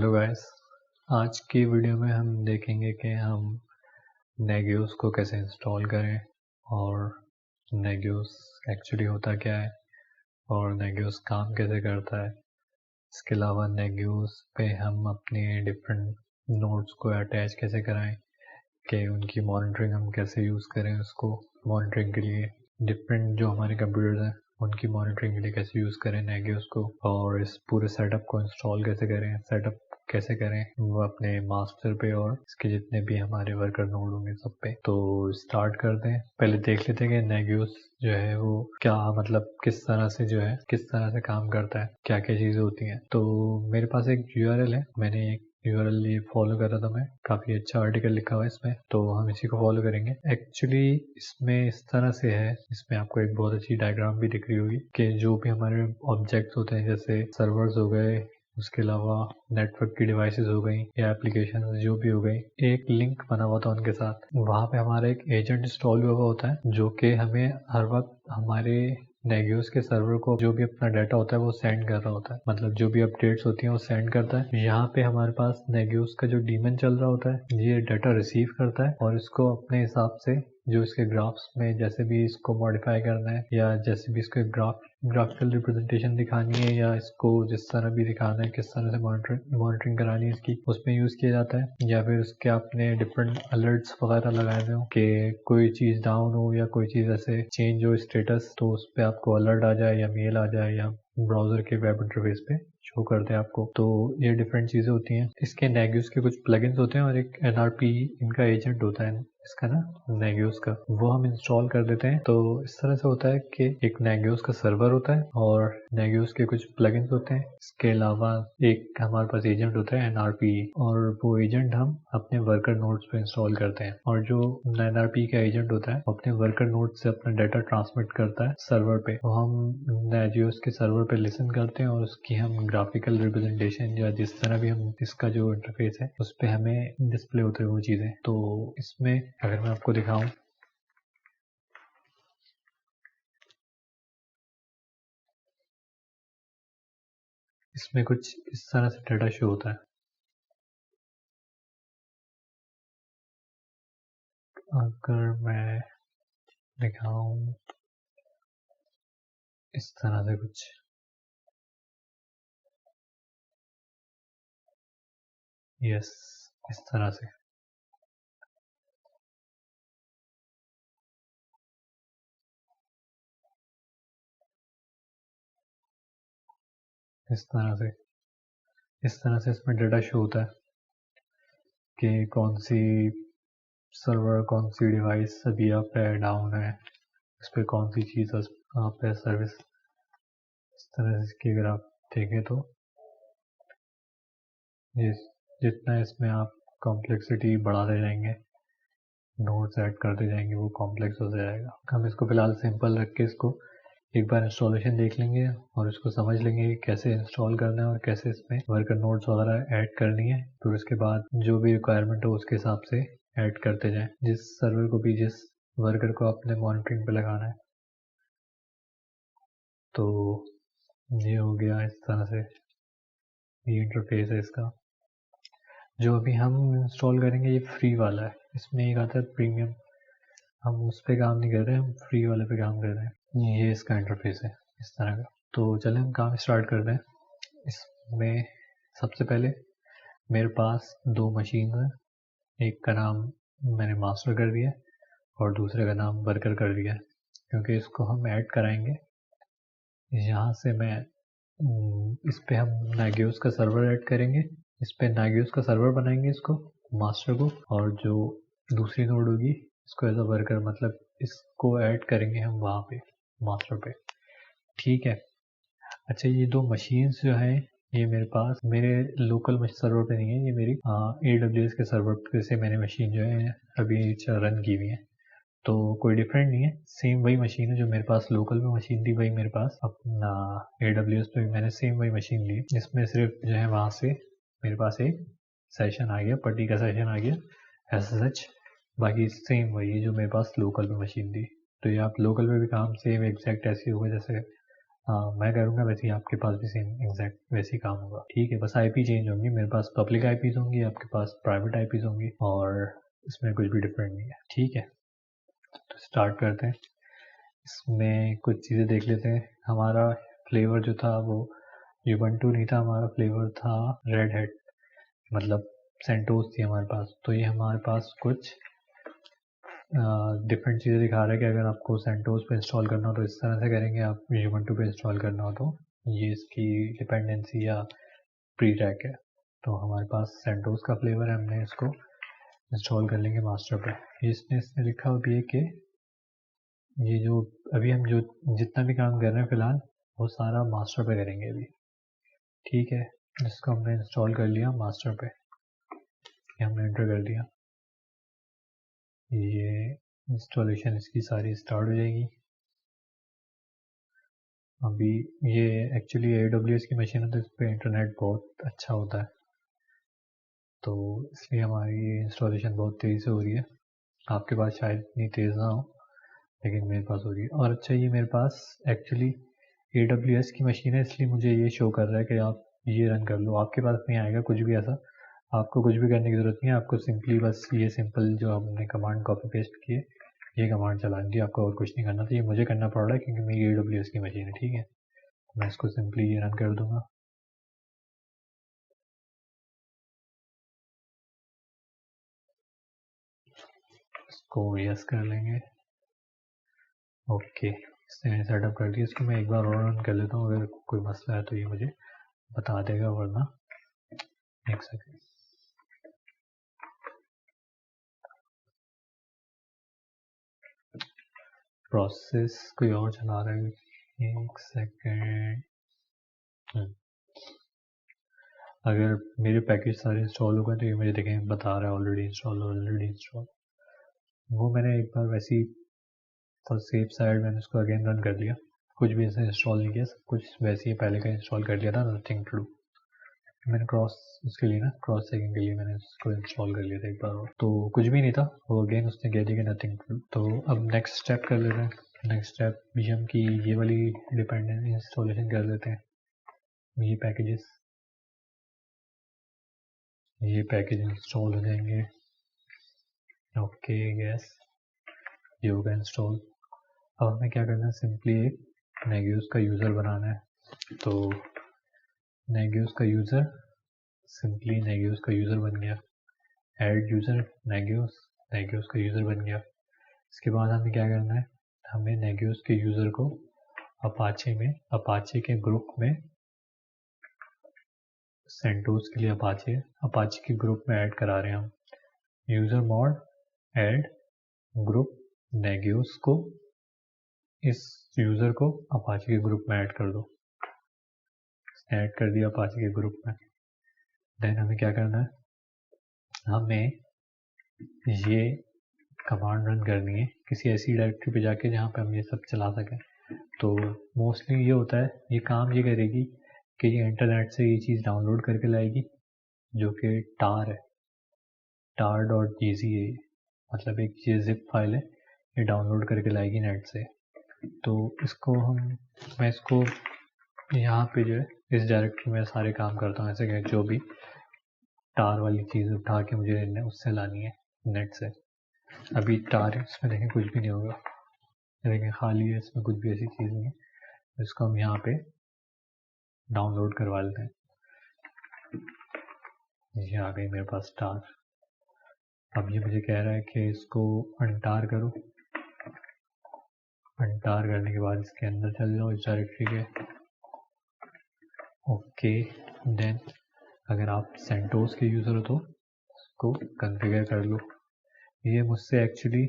Hello guys. आज की video में हम देखेंगे कि हम नेगियोस को कैसे इंस्टॉल करें और नेगियोस एक्चुअली होता क्या है और नेगियोस काम कैसे करता है। इसके अलावा नेगियोस पे हम अपने डिफरेंट नोड्स को अटैच कैसे कराएं, कि उनकी मॉनिटरिंग हम कैसे यूज़ करें, उसको मॉनिटरिंग के लिए डिफरेंट जो हमारे कंप्यूटर्स हैं उनकी मॉनिटरिंग के लिए कैसे यूज़ करें नेगियोस को, और इस पूरे सेटअप को इंस्टॉल कैसे करें, सेटअप कैसे करें वो अपने मास्टर पे और इसके जितने भी हमारे वर्कर नोड होंगे सब पे। तो स्टार्ट करते हैं। पहले देख लेते हैं कि नेगियोस जो है वो क्या मतलब किस तरह से काम करता है, क्या क्या चीज़ें होती हैं। तो मेरे पास एक यूआरएल है, मैंने एक यूआरएल ये फॉलो कर रहा था मैं, काफ़ी अच्छा आर्टिकल लिखा हुआ है इसमें, तो हम इसी को फॉलो करेंगे। एक्चुअली इसमें इस तरह से है, इसमें आपको एक बहुत अच्छी डायग्राम भी दिख रही होगी कि जो भी हमारे ऑब्जेक्ट्स होते हैं जैसे सर्वर्स हो गए, उसके अलावा नेटवर्क की डिवाइसेस हो गई या एप्लीकेशन जो भी हो गई, एक लिंक बना हुआ था उनके साथ। वहाँ पे हमारा एक एजेंट इंस्टॉल हुआ होता है जो कि हमें हर वक्त हमारे नेगियोस के सर्वर को जो भी अपना डाटा होता है वो सेंड कर रहा होता है, मतलब जो भी अपडेट्स होती हैं वो सेंड करता है। यहाँ पे हमारे पास नेगियोस का जो डीमन चल रहा होता है ये डाटा रिसीव करता है और इसको अपने हिसाब से जो इसके ग्राफ्स में जैसे भी इसको मॉडिफाई करना है या जैसे भी इसको ग्राफिकल रिप्रेजेंटेशन दिखानी है या इसको जिस तरह भी दिखाना है, किस तरह से मॉनिटरिंग करानी है इसकी, उसमें यूज़ किया जाता है। या फिर उसके आपने डिफरेंट अलर्ट्स वगैरह लगाए हुए हो कि कोई चीज़ डाउन हो या कोई चीज़ ऐसे चेंज हो स्टेटस, तो उस पर आपको अलर्ट आ जाए या मेल आ जाए या ब्राउज़र के वेब इंटरफेस पे शो करते हैं आपको। तो ये डिफरेंट चीज़ें होती हैं। इसके नेगियोस के कुछ प्लगइन्स होते हैं और एक एनआरपी इनका एजेंट होता है इसका ना, नेगियोस का, वो हम इंस्टॉल कर देते हैं। तो इस तरह से होता है कि एक नेगियोस का सर्वर होता है और नेगियोस के कुछ प्लगइन्स होते हैं। इसके अलावा एक हमारे पास एजेंट होता है एनआरपी, और वो एजेंट हम अपने वर्कर नोड्स पे इंस्टॉल करते हैं। और जो एनआरपी का एजेंट होता है अपने वर्कर नोड से अपना डाटा ट्रांसमिट करता है सर्वर पे, तो हम नेगियोस के सर्वर पे लिसन करते हैं और उसकी हम ग्राफिकल रिप्रेजेंटेशन या जिस तरह भी हम इसका जो इंटरफेस है उस पर हमें डिस्प्ले होते हैं वो चीज़ें। तो इसमें अगर मैं आपको दिखाऊं, इसमें कुछ इस तरह से डाटा शो होता है। अगर मैं दिखाऊं इस तरह से कुछ, यस, इस तरह से इस तरह से इसमें डाटा शो होता है कि कौन सी सर्वर, कौन सी डिवाइस अभी आप पे डाउन है, इस पर कौन सी चीज़ आप पे सर्विस। इस तरह से कि अगर आप देखें तो जितना इसमें आप कॉम्प्लेक्सिटी बढ़ाते जाएंगे, नोट्स ऐड करते जाएंगे, वो कॉम्प्लेक्स हो जाएगा। हम इसको फिलहाल सिंपल रख के इसको एक बार इंस्टॉलेशन देख लेंगे और इसको समझ लेंगे कि कैसे इंस्टॉल करना है और कैसे इसमें वर्कर नोट्स वगैरह ऐड करनी है। फिर उसके बाद जो भी रिक्वायरमेंट हो उसके हिसाब से ऐड करते जाएं, जिस सर्वर को भी जिस वर्कर को अपने मॉनिटरिंग पे लगाना है। तो ये हो गया इस तरह से, ये इंटरफेस है इसका। जो अभी हम इंस्टॉल करेंगे ये फ्री वाला है, इसमें एक आता है प्रीमियम, हम उस पर काम नहीं कर रहे हैं, हम फ्री वाले पे काम कर रहे हैं। ये इसका इंटरफेस है इस तरह का। तो चलें हम काम स्टार्ट करते हैं। इसमें सबसे पहले मेरे पास दो मशीन है, एक का नाम मैंने मास्टर कर दिया और दूसरे का नाम वर्कर कर दिया, क्योंकि इसको हम ऐड कराएंगे। यहाँ से मैं इस पे हम नेगियोस का सर्वर ऐड करेंगे, इस पे नेगियोस का सर्वर बनाएंगे इसको, मास्टर को, और जो दूसरी नोड होगी इसको एज अ वर्कर, मतलब इसको ऐड करेंगे हम वहाँ पे मास्टर पे। ठीक है। अच्छा, ये दो मशीन्स जो हैं ये मेरे पास मेरे लोकल सर्वर पे नहीं है, ये मेरी AWS के सर्वर पे से मैंने मशीन जो है अभी रन की हुई है। तो कोई डिफरेंट नहीं है, सेम वही मशीन है जो मेरे पास लोकल में मशीन थी, वही मेरे पास अपना AWS पे भी मैंने सेम वही मशीन ली। इसमें सिर्फ जो है वहाँ से मेरे पास एक सेशन आ गया, पट्टी का सेशन आ गया SSH, बाकी सेम वही है जो मेरे पास लोकल में मशीन थी। तो ये आप लोकल में भी काम सेम एग्जैक्ट ऐसे होगा जैसे मैं करूँगा वैसे ही आपके पास भी सेम एग्जैक्ट वैसे ही काम होगा। ठीक है, बस आईपी चेंज होंगी, मेरे पास पब्लिक आईपीज़ होंगी, आपके पास प्राइवेट आईपीज़ होंगी, और इसमें कुछ भी डिफरेंट नहीं है। ठीक है, तो स्टार्ट करते हैं। इसमें कुछ चीज़ें देख लेते हैं। हमारा फ्लेवर जो था वो यूबंटू नहीं था, हमारा फ्लेवर था रेड हैट, मतलब सेंटोस थी हमारे पास। तो ये हमारे पास कुछ डिफरेंट चीज़ें दिखा रहा है कि अगर आपको सेंटोस पे इंस्टॉल करना हो तो इस तरह से करेंगे, आप यूबंटू पे इंस्टॉल करना हो तो ये इसकी डिपेंडेंसी या प्री रैक है। तो हमारे पास सेंटोस का फ्लेवर है, हमने इसको इंस्टॉल कर लेंगे मास्टर पे। इसमें लिखा हुआ भी है कि ये जो अभी हम जो जितना भी काम कर रहे हैं फ़िलहाल वो सारा मास्टर पे करेंगे अभी। ठीक है, इसको हमने इंस्टॉल कर लिया मास्टर पे, ये हमने एंटर कर दिया। ये इंस्टॉलेशन इसकी सारी स्टार्ट हो जाएगी। अभी ये एक्चुअली AWS की मशीन है तो इस पर इंटरनेट बहुत अच्छा होता है, तो इसलिए हमारी ये इंस्टॉलेशन बहुत तेज़ी से हो रही है। आपके पास शायद इतनी तेज़ ना हो, लेकिन मेरे पास हो रही है। और अच्छा, ये मेरे पास एक्चुअली AWS की मशीन है, इसलिए मुझे ये शो कर रहा है कि आप ये रन कर लो। आपके पास नहीं आएगा कुछ भी ऐसा, आपको कुछ भी करने की ज़रूरत नहीं है। आपको सिंपली बस ये सिंपल जो हमने कमांड कॉपी पेस्ट किए, ये कमांड चलानी थी आपको, और कुछ नहीं करना था। ये मुझे करना पड़ रहा है क्योंकि मेरी AWS की मशीन है। ठीक है, मैं इसको सिंपली ये रन कर दूंगा। इसको यस कर लेंगे। ओके, इसने सेटअप कर दिया। इसको मैं एक बार और रन कर लेता हूँ, अगर कोई मसला है तो ये मुझे बता देगा, वरना एक सेकेंड। प्रोसेस कोई और चला रहा है, एक सेकेंड। अगर मेरे पैकेज सारे इंस्टॉल हो गए तो ये मुझे देखें बता रहा है ऑलरेडी इंस्टॉल। वो मैंने एक बार वैसे ही फॉर सेफ साइड मैंने उसको अगेन रन कर दिया। कुछ भी ऐसे इंस्टॉल नहीं किया, सब कुछ वैसे ही पहले का इंस्टॉल कर लिया था, नथिंग टू डू। मैंने क्रॉस चेकिंग के लिए मैंने इसको इंस्टॉल कर लिया था एक बार और, तो कुछ भी नहीं था। वो अगेन उसने कह दिया कि नथिंग टू डू। तो अब नेक्स्ट स्टेप कर लेते हैं। नेक्स्ट स्टेप VM की ये वाली डिपेंडेंट इंस्टॉलेशन कर लेते हैं। ये पैकेज इंस्टॉल हो जाएंगे। ओके, यस, ये होगा इंस्टॉल। अब हमें क्या करना है, सिंपली एक नेगियोस का यूज़र बनाना है। तो नेगियोस का यूज़र, सिंपली नेगियोस का यूज़र बन गया। ऐड यूज़र नेगियोस का यूज़र बन गया। इसके बाद हमें क्या करना है, हमें नेगियोस के यूज़र को अपाचे के ग्रुप में, सेंटोस के लिए अपाचे के ग्रुप में ऐड करा रहे हैं हम। यूज़र मॉड ऐड ग्रुप नेगियोस को, इस यूज़र को अपाचे के ग्रुप में ऐड कर दो। ऐड कर दिया अपाचे के ग्रुप में। देन हमें क्या करना है, हमें ये कमांड रन करनी है किसी ऐसी डायरेक्टरी पे जाके जहाँ पे हम ये सब चला सकें। तो मोस्टली ये होता है, ये काम ये करेगी कि ये इंटरनेट से ये चीज़ डाउनलोड करके लाएगी, जो कि टार है, tar.gz है, मतलब एक ये जिप फाइल है, ये डाउनलोड करके लाएगी नेट से। तो मैं इसको यहाँ पे जो है इस डायरेक्टरी में सारे काम करता हूँ, ऐसे कि जो भी टार वाली चीज़ उठा के मुझे उससे लानी है नेट से। अभी टार इसमें देखें कुछ भी नहीं होगा, देखें खाली है, इसमें कुछ भी ऐसी चीज़ नहीं है। इसको हम यहाँ पे डाउनलोड करवा लेते हैं। ये आ गई मेरे पास टार। अब ये मुझे कह रहा है कि इसको अनटार करो। अनटार करने के बाद इसके अंदर चल जाओ इस डायरेक्टरी के। ओके, देन अगर आप सेंटोस के यूज़र हो तो इसको कॉन्फ़िगर कर लो। ये मुझसे एक्चुअली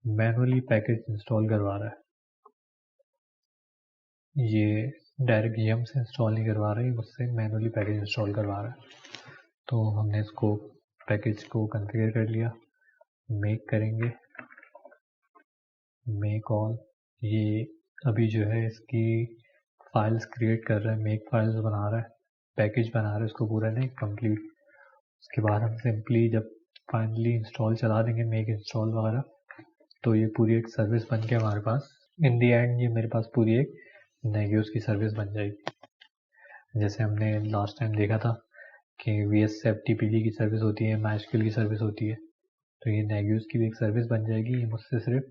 मैनुअली पैकेज इंस्टॉल करवा रहा है, ये डायरेक्ट VM से इंस्टॉल नहीं करवा रहा है, मुझसे मैनुअली पैकेज इंस्टॉल करवा रहा है। तो हमने इसको पैकेज को कॉन्फ़िगर कर लिया। मेक करेंगे, मेक ऑल। ये अभी जो है इसकी फाइल्स क्रिएट कर रहा है, मेक फाइल्स बना रहा है, पैकेज बना रहा है, इसको पूरा नहीं कंप्लीट। उसके बाद हम सिंपली जब फाइनली इंस्टॉल चला देंगे, मेक इंस्टॉल वगैरह, तो ये पूरी एक सर्विस बन के हमारे पास इन दी एंड ये मेरे पास पूरी एक नेगियोस की सर्विस बन जाएगी। जैसे हमने लास्ट टाइम देखा था कि VSFTPD की सर्विस होती है, MySQL की सर्विस होती है, तो ये नेगियोस की भी एक सर्विस बन जाएगी। ये मुझसे सिर्फ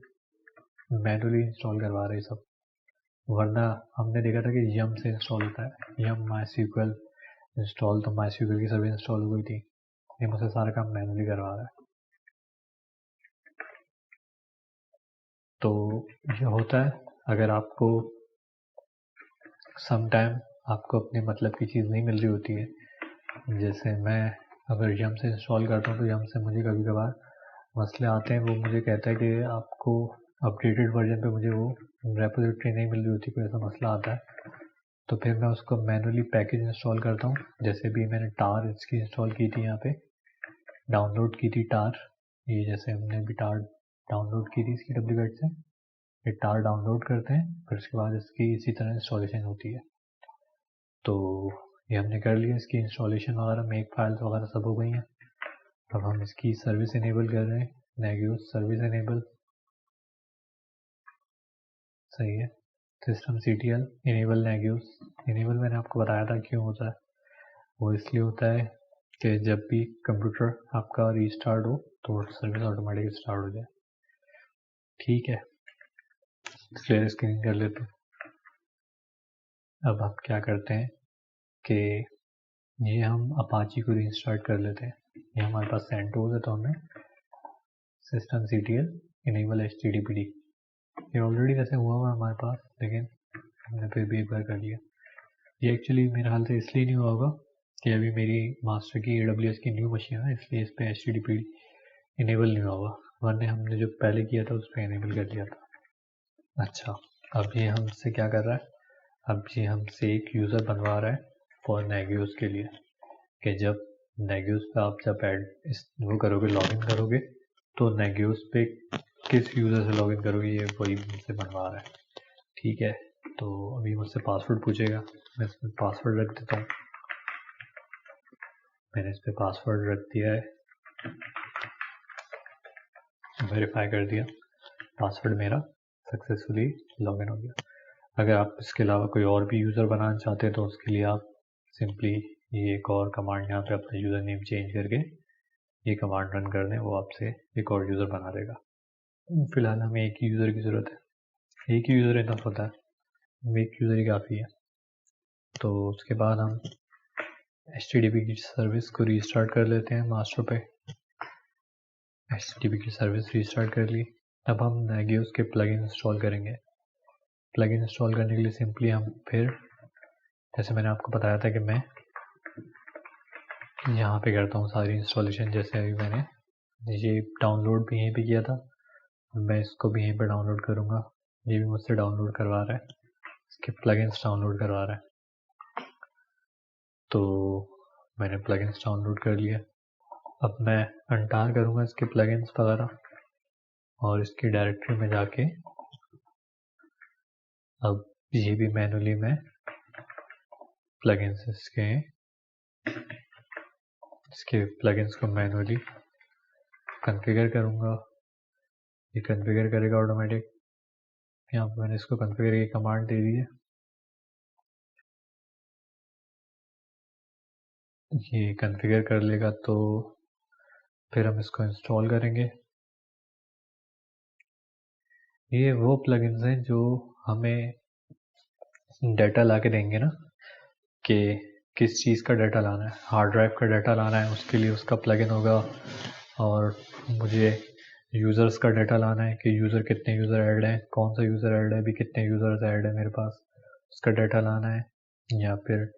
मैनुअली इंस्टॉल करवा रहे सब, वरना हमने देखा था कि यम से इंस्टॉल होता है, यम MySQL इंस्टॉल, तो MySQL की सर्विस इंस्टॉल हो गई थी। ये मुझसे सारा काम मैनुअली करवा रहा है। तो ये होता है, अगर आपको सम टाइम आपको अपने मतलब की चीज़ नहीं मिल रही होती है, जैसे मैं अगर यम से इंस्टॉल करता हूँ तो यम से मुझे कभी कभार मसले आते हैं। वो मुझे कहता है कि आपको अपडेटेड वर्जन पे मुझे वो रेपोजिटरी नहीं मिल रही होती, कोई ऐसा मसला आता है, तो फिर मैं उसको मैनुअली पैकेज इंस्टॉल करता हूँ। जैसे भी मैंने टार इसकी इंस्टॉल की थी, यहाँ पे डाउनलोड की थी टार, ये जैसे हमने भी टार डाउनलोड की थी इसकी डुप्लीकेट से, ये टार डाउनलोड करते हैं, फिर उसके बाद इसकी इसी तरह इंस्टॉलेशन होती है। तो ये हमने कर लिया, इसकी इंस्टॉलेशन वगैरह, मेक फाइल्स वगैरह सब हो गई हैं। अब हम इसकी सर्विस इनेबल कर रहे हैं, नेगियोस सर्विस इनेबल, सही है। systemctl enable नेगियोस। इनेबल मैंने आपको बताया था क्यों होता है, वो इसलिए होता है कि जब भी कंप्यूटर आपका रीस्टार्ट हो तो सर्विस ऑटोमेटिक स्टार्ट हो जाए। ठीक है, क्लियर स्क्रीन कर लेते हैं। अब हम क्या करते हैं कि ये हम अपाची को रीस्टार्ट कर लेते हैं। ये हमारे पास सेंटोस है, तो हमें systemctl इनेबल httpd, ये ऑलरेडी वैसे हुआ हमारे पास, लेकिन हमने फिर भी एक बार कर लिया। ये एक्चुअली मेरे हाल से इसलिए नहीं हुआ होगा कि अभी मेरी मास्टर की AWS की न्यू मशीन है, इसलिए इस पर httpd इनेबल नहीं हुआ होगा, वरना हमने जो पहले किया था उस पर इनेबल कर लिया था। अच्छा, अब ये हमसे क्या कर रहा है, अब ये हमसे एक यूज़र बनवा रहा है फॉर नेगियोस के लिए, कि जब नेगियोस पे आप जब वो करोगे, लॉगिन करोगे, तो नेगियोस पे किस यूज़र से लॉगिन करोगे, ये वही मुझसे बनवा रहा है। ठीक है, तो अभी मुझसे पासवर्ड पूछेगा, मैं इसमें पासवर्ड रख देता हूँ। मैंने इस पर पासवर्ड रख दिया है, वेरीफाई कर दिया, पासवर्ड मेरा सक्सेसफुली लॉगिन हो गया। अगर आप इसके अलावा कोई और भी यूज़र बनाना चाहते हैं तो उसके लिए आप सिंपली ये एक और कमांड यहाँ पे अपना यूज़र नेम चेंज करके ये कमांड रन कर दें, वो आपसे एक और यूज़र बना देगा। फिलहाल हमें एक ही यूज़र की ज़रूरत है, एक ही यूज़र इनफ होता है, एक यूज़र ही काफ़ी है। तो उसके बाद हम HTTP की सर्विस को रीस्टार्ट कर लेते हैं मास्टर पे। HTTP की सर्विस रीस्टार्ट कर ली। अब हम नेगियोस के प्लगइन इंस्टॉल करेंगे। प्लगइन इंस्टॉल करने के लिए सिंपली हम फिर, जैसे मैंने आपको बताया था कि मैं यहाँ पे करता हूँ सारी इंस्टॉलेशन, जैसे अभी मैंने ये डाउनलोड भी यहीं पे किया था, मैं इसको भी यहीं पे डाउनलोड करूँगा। ये भी मुझसे डाउनलोड करवा रहा है, इसके प्लगइन्स डाउनलोड करवा रहा है। तो मैंने प्लगइन्स डाउनलोड कर लिया। अब मैं अनटार करूँगा इसके प्लगइन्स वगैरह, और इसकी डायरेक्टरी में जाके अब ये भी मैनुअली मैं प्लगइन्स इसके प्लगइन्स को मैनुअली कॉन्फ़िगर करूँगा। ये कॉन्फ़िगर करेगा ऑटोमेटिक। यहाँ पर मैंने इसको कॉन्फ़िगर की कमांड दे दी है, ये कॉन्फ़िगर कर लेगा तो फिर हम इसको इंस्टॉल करेंगे। ये वो प्लगइन्स हैं जो हमें डाटा ला के देंगे ना, कि किस चीज़ का डाटा लाना है, हार्ड ड्राइव का डाटा लाना है, उसके लिए उसका प्लगइन होगा। और मुझे यूज़र्स का डाटा लाना है कि यूज़र कितने यूज़र ऐड हैं, कौन सा यूज़र ऐड है, अभी कितने यूज़र्स ऐड है मेरे पास, उसका डाटा लाना है। या फिर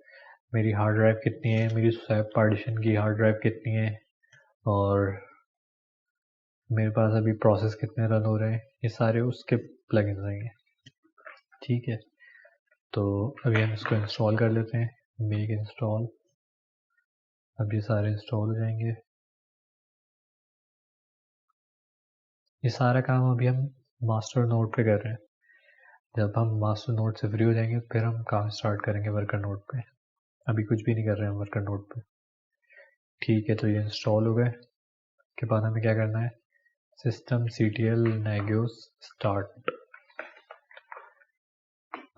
मेरी हार्ड ड्राइव कितनी है, मेरी स्वैप पार्टीशन की हार्ड ड्राइव कितनी है, और मेरे पास अभी प्रोसेस कितने रन हो रहे हैं, ये सारे उसके प्लगइन्स आएंगे। ठीक है, तो अभी हम इसको इंस्टॉल कर लेते हैं, मेक इंस्टॉल। अब ये सारे इंस्टॉल हो जाएंगे। ये सारा काम अभी हम मास्टर नोड पे कर रहे हैं। जब हम मास्टर नोड से फ्री हो जाएंगे फिर हम काम स्टार्ट करेंगे वर्कर नोड पे। अभी कुछ भी नहीं कर रहे हैं वर्कर नोड पे। ठीक है, तो ये इंस्टॉल हो गए। के बाद हमें क्या करना है, systemctl negios start।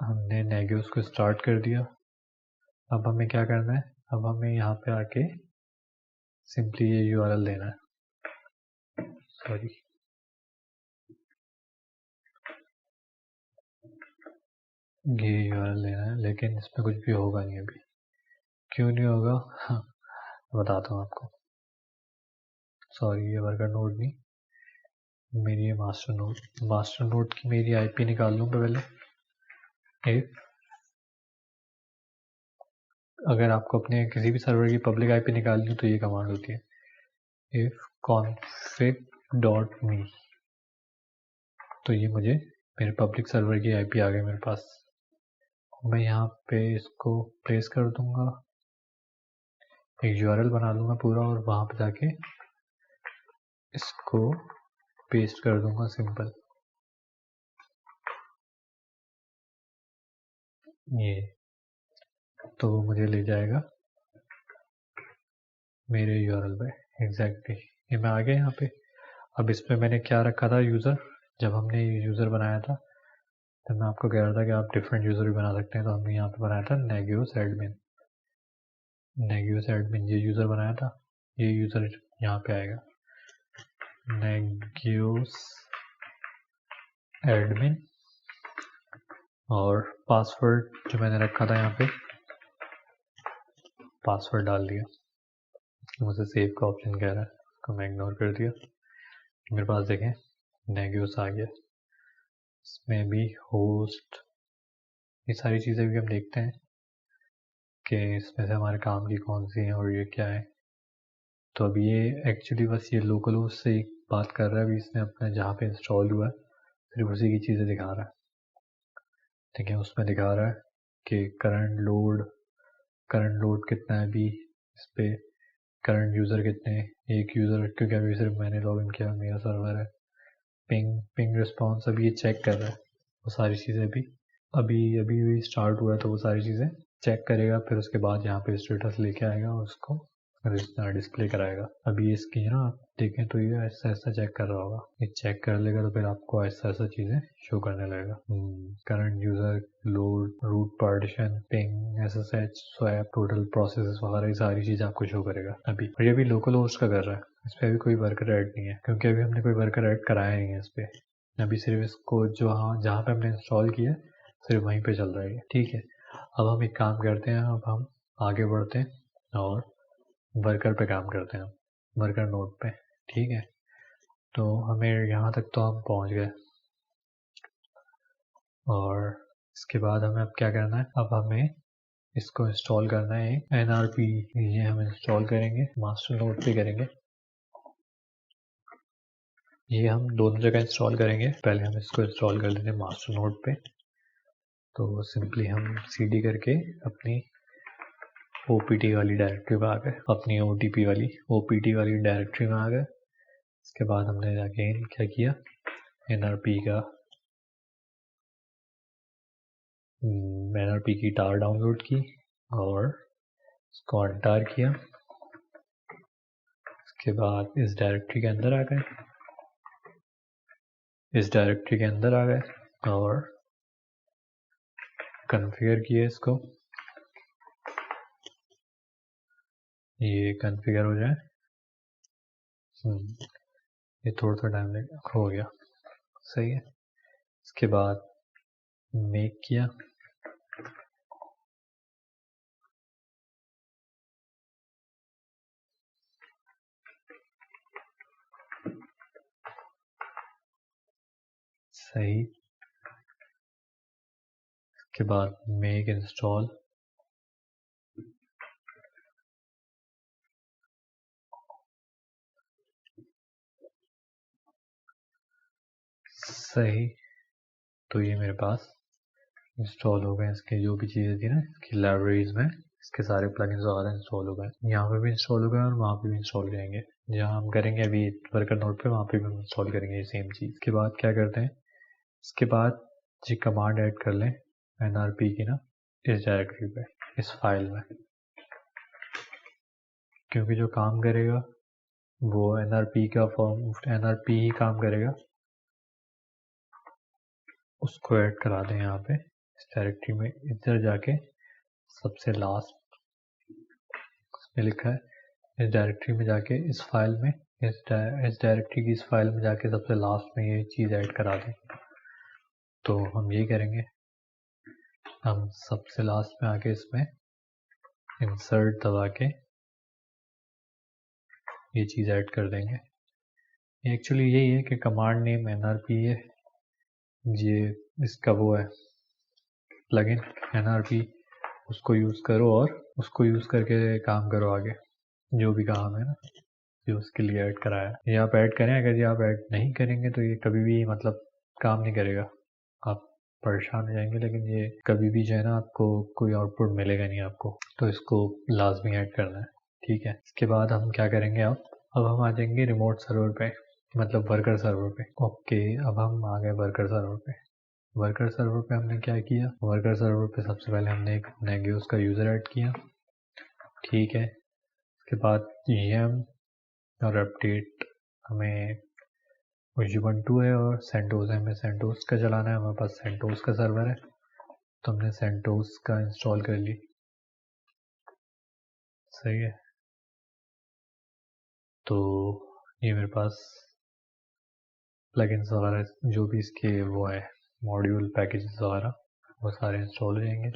हमने नेगियोस को स्टार्ट कर दिया। अब हमें क्या करना है, अब हमें यहाँ पे आके सिंपली ये यूआरएल देना है, सॉरी ये यूआरएल देना है, लेकिन इसमें कुछ भी होगा नहीं अभी। क्यों नहीं होगा? हाँ, बताता हूँ आपको। सॉरी, ये वर्कर नोड नहीं, मेरी ये मास्टर नोड की मेरी आईपी निकाल लूँ पहले। इफ अगर आपको अपने किसी भी सर्वर की पब्लिक आईपी निकालनी हो तो ये कमांड होती है, इफ config.me। तो ये मुझे मेरे पब्लिक सर्वर की आईपी आ गई मेरे पास। मैं यहाँ पे इसको प्लेस कर दूंगा, एक यूआरएल बना लूँगा पूरा, और वहाँ पे जाके इसको पेस्ट कर दूंगा सिंपल। ये तो वो मुझे ले जाएगा मेरे यूआरएल पे एग्जैक्टली। ये मैं आ गया यहाँ पे। अब इस पे मैंने क्या रखा था, यूज़र। जब हमने यूज़र बनाया था तब मैं आपको कह रहा था कि आप डिफरेंट यूज़र भी बना सकते हैं, तो हमने यहाँ पे बनाया था नेगियोस एडमिन। नेगियोस एडमिन ये यूज़र बनाया था, ये यूज़र यहाँ पे आएगा, नेगियोस एडमिन। और पासवर्ड जो मैंने रखा था यहाँ पे, पासवर्ड डाल दिया। मुझे सेव का ऑप्शन कह रहा है, उसको मैं इग्नोर कर दिया। मेरे पास देखें नेगियोस आ गया, इसमें भी होस्ट, ये सारी चीज़ें भी हम देखते हैं कि इसमें से हमारे काम की कौन सी है और ये क्या है। तो अब ये एक्चुअली बस ये लोकल होस्ट से बात कर रहा है, अभी इसने अपने जहाँ पे इंस्टॉल हुआ है सिर्फ उसी की चीज़ें दिखा रहा है। ठीक है, उसमें दिखा रहा है कि करंट लोड कितना है अभी इस पर, करंट यूज़र कितने हैं, एक यूज़र, क्योंकि अभी सिर्फ मैंने लॉगिन किया, मेरा सर्वर है। पिंग रिस्पॉन्स अभी ये चेक कर रहा है, वो सारी चीज़ें अभी स्टार्ट हुआ है, तो वो सारी चीज़ें चेक करेगा। फिर उसके बाद यहाँ पे स्टेटस लेके आएगा और उसको डिस्प्ले कराएगा। अभी इसकी ना आप देखें तो ये ऐसा ऐसा चेक कर रहा होगा, ये चेक कर लेगा तो फिर आपको ऐसा ऐसा चीज़ें शो करने लगेगा। Current user, load, root partition, ping, SSH, swap, total processes वगैरह, ये सारी चीज़ आपको शो करेगा अभी। और ये भी लोकल होस्ट का कर रहा है, इस पर अभी कोई वर्कर ऐड नहीं है, क्योंकि अभी हमने कोई वर्कर ऐड कराया नहीं है इस पर। अभी सिर्फ इसको जो जहाँ पे हमने इंस्टॉल किया सिर्फ वहीं पे चल रहा है। ठीक है, अब हम एक काम करते हैं, अब हम आगे बढ़ते हैं और वर्कर पे काम करते हैं, वर्कर नोड पे। ठीक है, तो हमें यहाँ तक तो हम पहुँच गए, और इसके बाद हमें अब क्या करना है, अब हमें इसको इंस्टॉल करना है NRP। ये हम इंस्टॉल करेंगे, मास्टर नोड पे करेंगे। ये हम दोनों जगह इंस्टॉल करेंगे, पहले हम इसको इंस्टॉल कर लेंगे मास्टर नोड पे। तो सिंपली हम CD करके अपनी OPT वाली डायरेक्टरी में आ गए, अपनी OTP वाली OPT वाली डायरेक्टरी में आ गए। इसके बाद हमने अगेन क्या किया, NRP की टार डाउनलोड की और इसको अनटार किया। इसके बाद इस डायरेक्टरी के अंदर आ गए, और कॉन्फ़िगर किया इसको, ये कॉन्फ़िगर हो जाए। ये थोड़ा सा टाइम लगेगा, हो गया, सही है। इसके बाद मेक किया, सही। इसके बाद मेक इंस्टॉल, सही। तो ये मेरे पास इंस्टॉल हो गए, इसके जो भी चीज़ें थी ना इसकी लाइब्रेरीज में, इसके सारे प्लगइन्स वगैरह इंस्टॉल हो गए। यहाँ पे भी इंस्टॉल हो गए और वहाँ पे भी इंस्टॉल करेंगे, जहाँ हम करेंगे अभी वर्कर नोड पे, वहाँ पे भी हम इंस्टॉल करेंगे ये सेम चीज़। इसके बाद क्या करते हैं, इसके बाद जी कमांड ऐड कर लें NRP की ना इस डायरेक्टरी पे, इस फाइल में, क्योंकि जो काम करेगा वो NRP ही काम करेगा। उसको ऐड करा दें यहाँ पे इस डायरेक्टरी में इधर जाके सबसे लास्ट में लिखा है, इस डायरेक्टरी में जाके इस फाइल में इस डायरेक्टरी की इस फाइल में जाके सबसे लास्ट में ये चीज़ ऐड करा दें। तो हम ये करेंगे, हम सबसे लास्ट में आके इसमें इंसर्ट दबा के ये चीज़ ऐड कर देंगे। एक्चुअली यही है कि कमांड नेम nrp है, ये इसका वो है प्लगइन nrp, उसको यूज़ करो और उसको यूज़ करके काम करो आगे जो भी काम है ना जो उसके लिए ऐड कराया। ये आप ऐड करें, अगर ये आप ऐड नहीं करेंगे तो ये कभी भी मतलब काम नहीं करेगा, आप परेशान हो जाएंगे, लेकिन ये कभी भी जो है ना आपको कोई आउटपुट मिलेगा नहीं आपको, तो इसको लाजमी ऐड करना है। ठीक है, इसके बाद हम क्या करेंगे, अब हम आ जाएंगे रिमोट सर्वर पे, मतलब वर्कर सर्वर पे। ओके, अब हम आ गए वर्कर सर्वर पे। वर्कर सर्वर पे हमने क्या किया, वर्कर सर्वर पे सबसे पहले हमने एक नेगियोस का यूज़र ऐड किया। ठीक है, इसके बाद yum और अपडेट हमें ubuntu है और सेंटोस है, हमें सेंटोस का चलाना है, हमारे पास सेंटोस का सर्वर है तो हमने सेंटोस का इंस्टॉल कर ली। सही है, तो ये मेरे पास प्लगइन्स वगैरह जो भी इसके वो है मॉड्यूल पैकेजेस वगैरह वो सारे इंस्टॉल हो जाएंगे।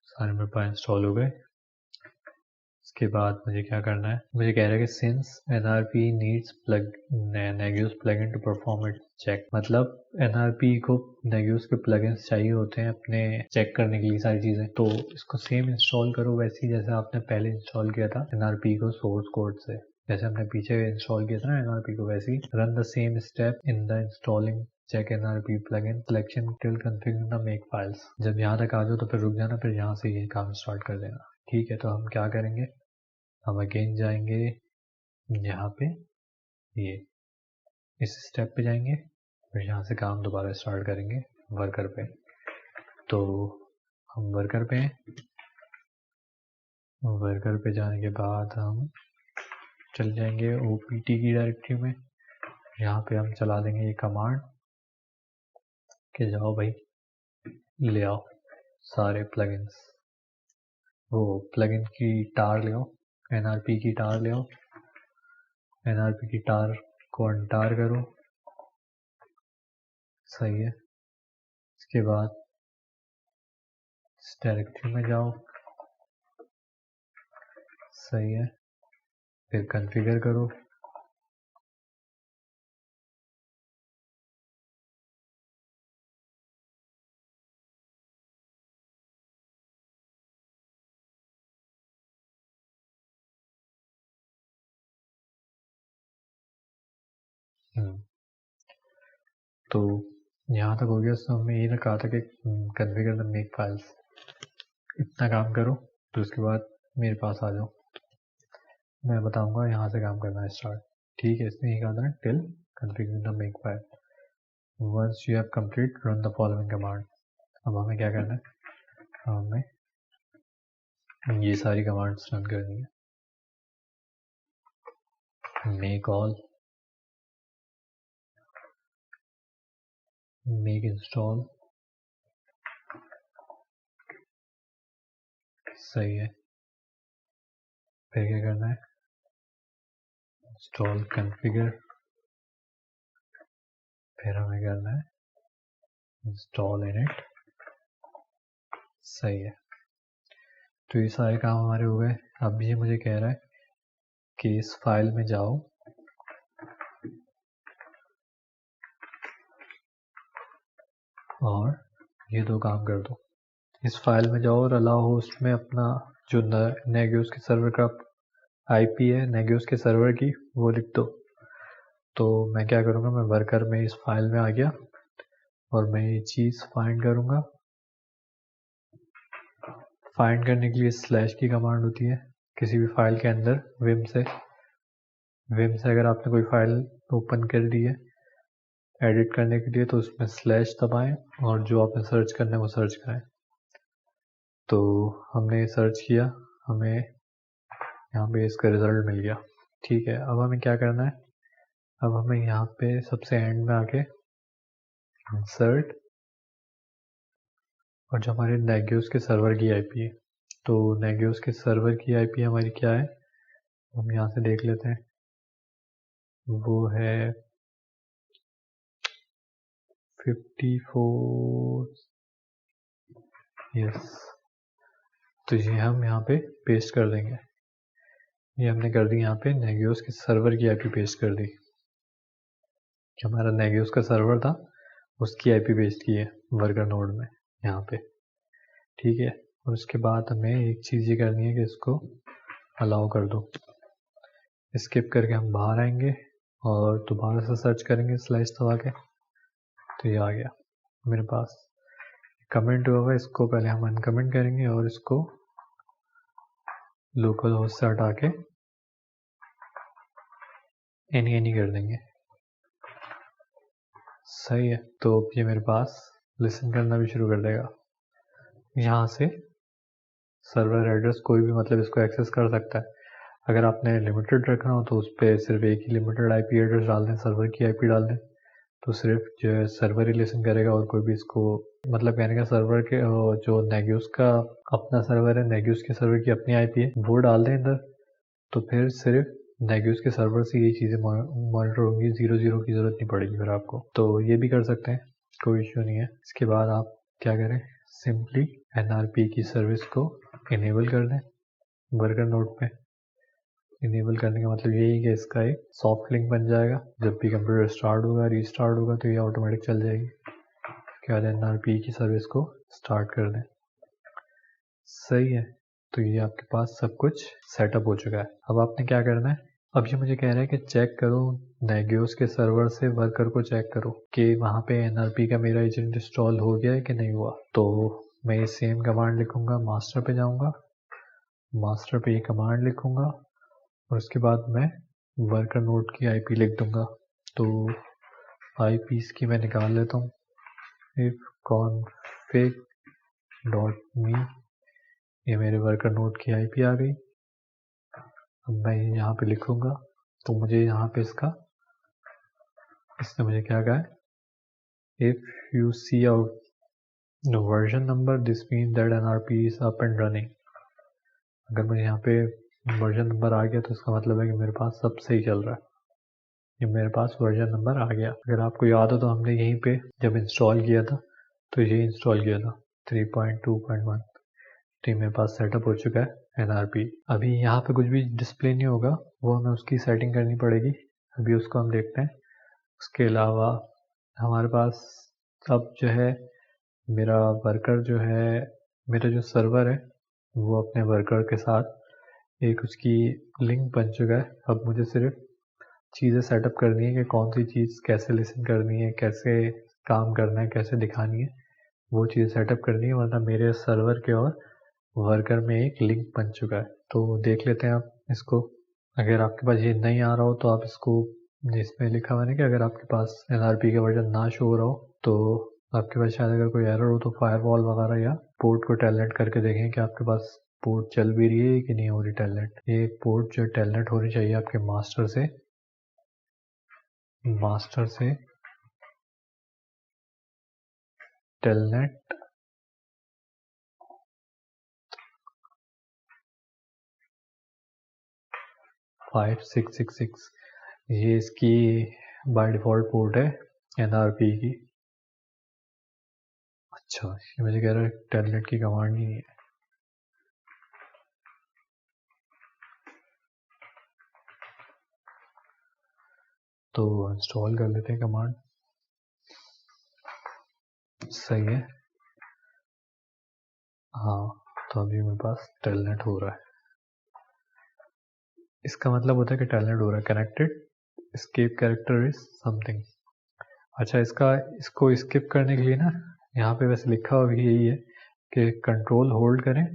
सारे मेरे पास इंस्टॉल हो गए। इसके बाद मुझे क्या करना है, मुझे कह रहा है कि since nrp needs Nagios plugin to perform it check, मतलब nrp को नेगियोस के प्लगइन्स चाहिए होते हैं अपने चेक करने के लिए सारी चीज़ें, तो इसको सेम इंस्टॉल करो वैसे ही जैसे आपने पहले इंस्टॉल किया था nrp को सोर्स कोड से, जैसे हमने पीछे इंस्टॉल किया था ना nrp को, वैसे ही run the same step in the installing check nrp plugin selection till configuring the make files। जब यहाँ तक आ जाओ तो फिर रुक जाना, फिर यहाँ से ये काम स्टार्ट कर देना। ठीक है, तो हम क्या करेंगे, हम अगेन जाएंगे यहाँ पे, ये इस स्टेप पे जाएंगे, फिर यहाँ से काम दोबारा स्टार्ट करेंगे वर्कर पे। तो हम वर्कर पे हैं, वर्कर पे जाने के बाद हम चल जाएंगे opt की डायरेक्टरी में, यहाँ पे हम चला देंगे ये कमांड कि जाओ भाई ले आओ सारे प्लगइन्स, वो प्लगइन की टार ले आओ, nrp की टार ले आओ, nrp की टार को अनटार करो। सही है, इसके बाद इस डायरेक्टरी में जाओ। सही है, फिर कॉन्फ़िगर करो। तो यहाँ तक हो गया, तो हमने ये कहा था कि कॉन्फ़िगर द मेक फाइल्स, इतना काम करो तो उसके बाद मेरे पास आ जाओ, मैं बताऊंगा यहाँ से काम करना है स्टार्ट। ठीक है, इसमें ये कहा था till configure the make file, once you have complete run the following command. अब हमें क्या करना है, हमें ये सारी कमांड्स रन करनी है, मेक ऑल, मेक इंस्टॉल। सही है, फिर क्या करना है, इंस्टॉल कॉन्फ़िगर, फिर हमें करना है इंस्टॉल इनिट। सही है, तो ये सारे काम हमारे हो गए। अब ये मुझे कह रहा है कि इस फाइल में जाओ और ये दो काम कर दो, इस फाइल में जाओ और अलाउ होस्ट में अपना जो नेगियोस के सर्वर का आईपी है नेगियोस के सर्वर की वो लिख दो। तो मैं क्या करूँगा, मैं वर्कर में इस फाइल में आ गया और मैं ये चीज़ फाइंड करूँगा। फाइंड करने के लिए स्लैश की कमांड होती है किसी भी फाइल के अंदर, विम से अगर आपने कोई फाइल ओपन कर दी है एडिट करने के लिए तो उसमें स्लैश दबाएं और जो आपने सर्च करना है वो सर्च करें। तो हमने सर्च किया, हमें यहाँ पे इसका रिज़ल्ट मिल गया। ठीक है, अब हमें क्या करना है, अब हमें यहाँ पे सबसे एंड में आके इंसर्ट और जो हमारे नेगियोस के सर्वर की आईपी है, तो नेगियोस के सर्वर की आईपी हमारी क्या है, हम यहाँ से देख लेते हैं। वो है 54, यस। तो ये हम यहाँ पे पेस्ट कर देंगे। ये हमने कर दी, यहाँ पे नेगियोस के सर्वर की आईपी पेस्ट कर दी। जो हमारा नेगियोस का सर्वर था उसकी आईपी पेस्ट की है वर्कर नोड में यहाँ पे, ठीक है। और उसके बाद हमें एक चीज़ ये करनी है कि इसको अलाउ कर दो। स्किप करके हम बाहर आएंगे और दोबारा से सर्च करेंगे स्लाइस दबा के, तो ये आ गया मेरे पास। कमेंट हुआ हुआ, इसको पहले हम अनकमेंट करेंगे और इसको लोकल होस्ट से हटा के एनी कर देंगे। सही है। तो अब ये मेरे पास लिसन करना भी शुरू कर देगा। यहाँ से सर्वर एड्रेस कोई भी मतलब इसको एक्सेस कर सकता है। अगर आपने लिमिटेड रखना हो तो उस पर सिर्फ एक ही लिमिटेड आईपी एड्रेस डाल दें, सर्वर की आईपी डाल दें, तो सिर्फ जो है सर्वर ही लिसन करेगा और कोई भी इसको मतलब कहने का सर्वर के जो नेगियोस का अपना सर्वर है, नेगियोस के सर्वर की अपनी आईपी है, वो डाल दें इधर, तो फिर सिर्फ नेगियोस के सर्वर से ये चीज़ें मॉनिटर होंगी, 0 की ज़रूरत नहीं पड़ेगी फिर आपको। तो ये भी कर सकते हैं, कोई इश्यू नहीं है। इसके बाद आप क्या करें, सिंपली एनआरपी की सर्विस को इनेबल कर दें वर्कर नोड पे। इनेबल करने का मतलब यही है कि इसका एक सॉफ्ट लिंक बन जाएगा, जब भी कंप्यूटर स्टार्ट होगा, रीस्टार्ट होगा, तो ये ऑटोमेटिक चल जाएगी। उसके बाद एनआरपी की सर्विस को स्टार्ट कर दें। सही है। तो ये आपके पास सब कुछ सेटअप हो चुका है। अब आपने क्या करना है, अब ये मुझे कह रहा है कि चेक करो नेगियोस के सर्वर से वर्कर को चेक करो कि वहाँ पे एनआरपी का मेरा एजेंट इंस्टॉल हो गया है कि नहीं हुआ। तो मैं ये सेम कमांड लिखूंगा, मास्टर पे जाऊंगा, मास्टर पे ये कमांड लिखूंगा और उसके बाद मैं वर्कर नोड की आईपी लिख दूंगा। तो आईपी की मैं निकाल लेता हूँ, इफ config.me, ये मेरे वर्कर नोड की आईपी आ गई। अब मैं यहाँ पे लिखूंगा, तो मुझे यहाँ पे इसने मुझे क्या कहा है, if you see out version number this mean that NRP is up and running. अगर मुझे यहाँ पे वर्जन नंबर आ गया तो इसका मतलब है कि मेरे पास सब सही चल रहा है, ये मेरे पास वर्जन नंबर आ गया। अगर आपको याद हो तो हमने यहीं पे जब इंस्टॉल किया था तो ये इंस्टॉल किया था 3.2.1, तो ये मेरे पास सेटअप हो चुका है एनआरपी। अभी यहाँ पे कुछ भी डिस्प्ले नहीं होगा, वो हमें उसकी सेटिंग करनी पड़ेगी, अभी उसको हम देखते हैं। उसके अलावा हमारे पास अब जो है मेरा वर्कर जो है, मेरा जो सर्वर है वो अपने वर्कर के साथ एक उसकी लिंक बन चुका है। अब मुझे सिर्फ चीज़ें सेटअप करनी है कि कौन सी चीज़ कैसे लिसन करनी है, कैसे काम करना है, कैसे दिखानी है, वो चीज़ सेटअप करनी है। वरना मेरे सर्वर के और वर्कर में एक लिंक बन चुका है। तो देख लेते हैं आप इसको। अगर आपके पास ये नहीं आ रहा हो तो आप इसको, जिसमें लिखा हुआ है कि अगर आपके पास एनआरपी का वर्जन ना शो हो रहा हो तो आपके पास शायद अगर कोई एरर हो तो फायरवॉल वगैरह या पोर्ट को टेलनेट करके देखें कि आपके पास पोर्ट चल भी रही है कि नहीं हो रही टेलनेट। ये पोर्ट जो टेलनेट होनी चाहिए आपके मास्टर से टेलनेट 5666, ये इसकी बाय डिफ़ॉल्ट पोर्ट है एनआरपी की। अच्छा, ये मुझे कह रहा है टेलनेट की कमांड ही नहीं है। तो इंस्टॉल कर लेते हैं कमांड। सही है, हाँ। तो अभी मेरे पास टेलनेट हो रहा है, इसका मतलब होता है कि टेलनेट हो रहा है। Connected escape character is something। अच्छा, इसको स्किप करने के लिए ना यहाँ पे वैसे लिखा हुआ भी यही है कि कंट्रोल होल्ड करें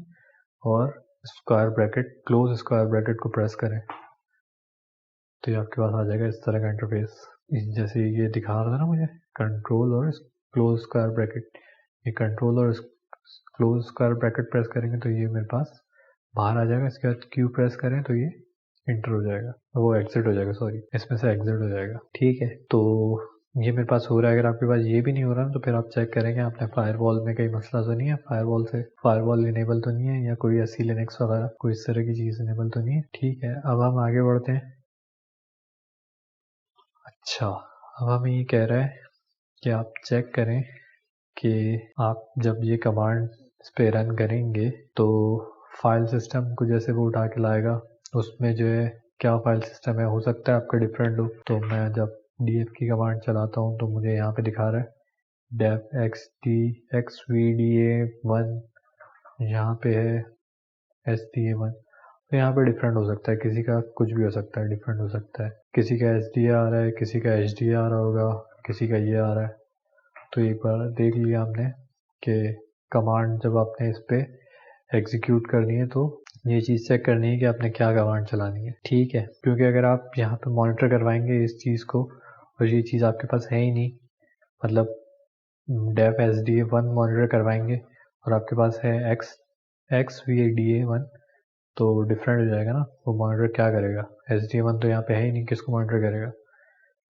और square bracket, close square bracket को प्रेस करें, तो ये आपके पास आ जाएगा इस तरह का इंटरफेस। जैसे ये दिखा रहा था ना मुझे, कंट्रोल और क्लोज स्क्वायर ब्रैकेट, ये कंट्रोल और क्लोज स्क्वायर ब्रैकेट प्रेस करेंगे तो ये मेरे पास बाहर आ जाएगा। इसके बाद क्यू प्रेस करें तो ये इंटर हो जाएगा, वो एग्जिट हो जाएगा, सॉरी, इसमें से एग्जिट हो जाएगा। ठीक है, तो ये मेरे पास हो रहा है। अगर आपके पास ये भी नहीं हो रहा तो फिर आप चेक करेंगे आपने फायरवॉल में कहीं मसला तो नहीं है, फायरवॉल इनेबल तो नहीं है, या कोई ऐसी लिनक्स वगैरह कोई इस तरह की चीज़ इनेबल तो नहीं है। ठीक है, अब हम आगे बढ़ते हैं। अच्छा, अब हमें ये कह रहा है कि आप चेक करें कि आप जब ये कमांड इस पे रन करेंगे तो फाइल सिस्टम को जैसे वो उठा के लाएगा, उसमें जो है क्या फाइल सिस्टम है, हो सकता है आपका डिफरेंट हो। तो मैं जब df की कमांड चलाता हूँ तो मुझे यहाँ पे दिखा रहा है def xvda1, यहाँ पे है sda1। तो यहाँ पे डिफरेंट हो सकता है, किसी का कुछ भी हो सकता है, डिफरेंट हो सकता है, किसी का sda आ रहा है, किसी का hda आ रहा होगा, किसी का ये आ रहा है। तो एक बार देख लिया हमने कि कमांड जब आपने इस पे एग्जीक्यूट करनी है तो ये चीज़ चेक करनी है कि आपने क्या कमांड चलानी है। ठीक है, क्योंकि अगर आप यहाँ पे मॉनिटर करवाएंगे इस चीज़ को और ये चीज़ आपके पास है ही नहीं, मतलब def sda1 मॉनिटर करवाएंगे और आपके पास है xvda1, तो डिफरेंट हो जाएगा ना। वो मॉनिटर क्या करेगा, sda1 तो यहाँ पे है ही नहीं, किसको मॉनिटर करेगा।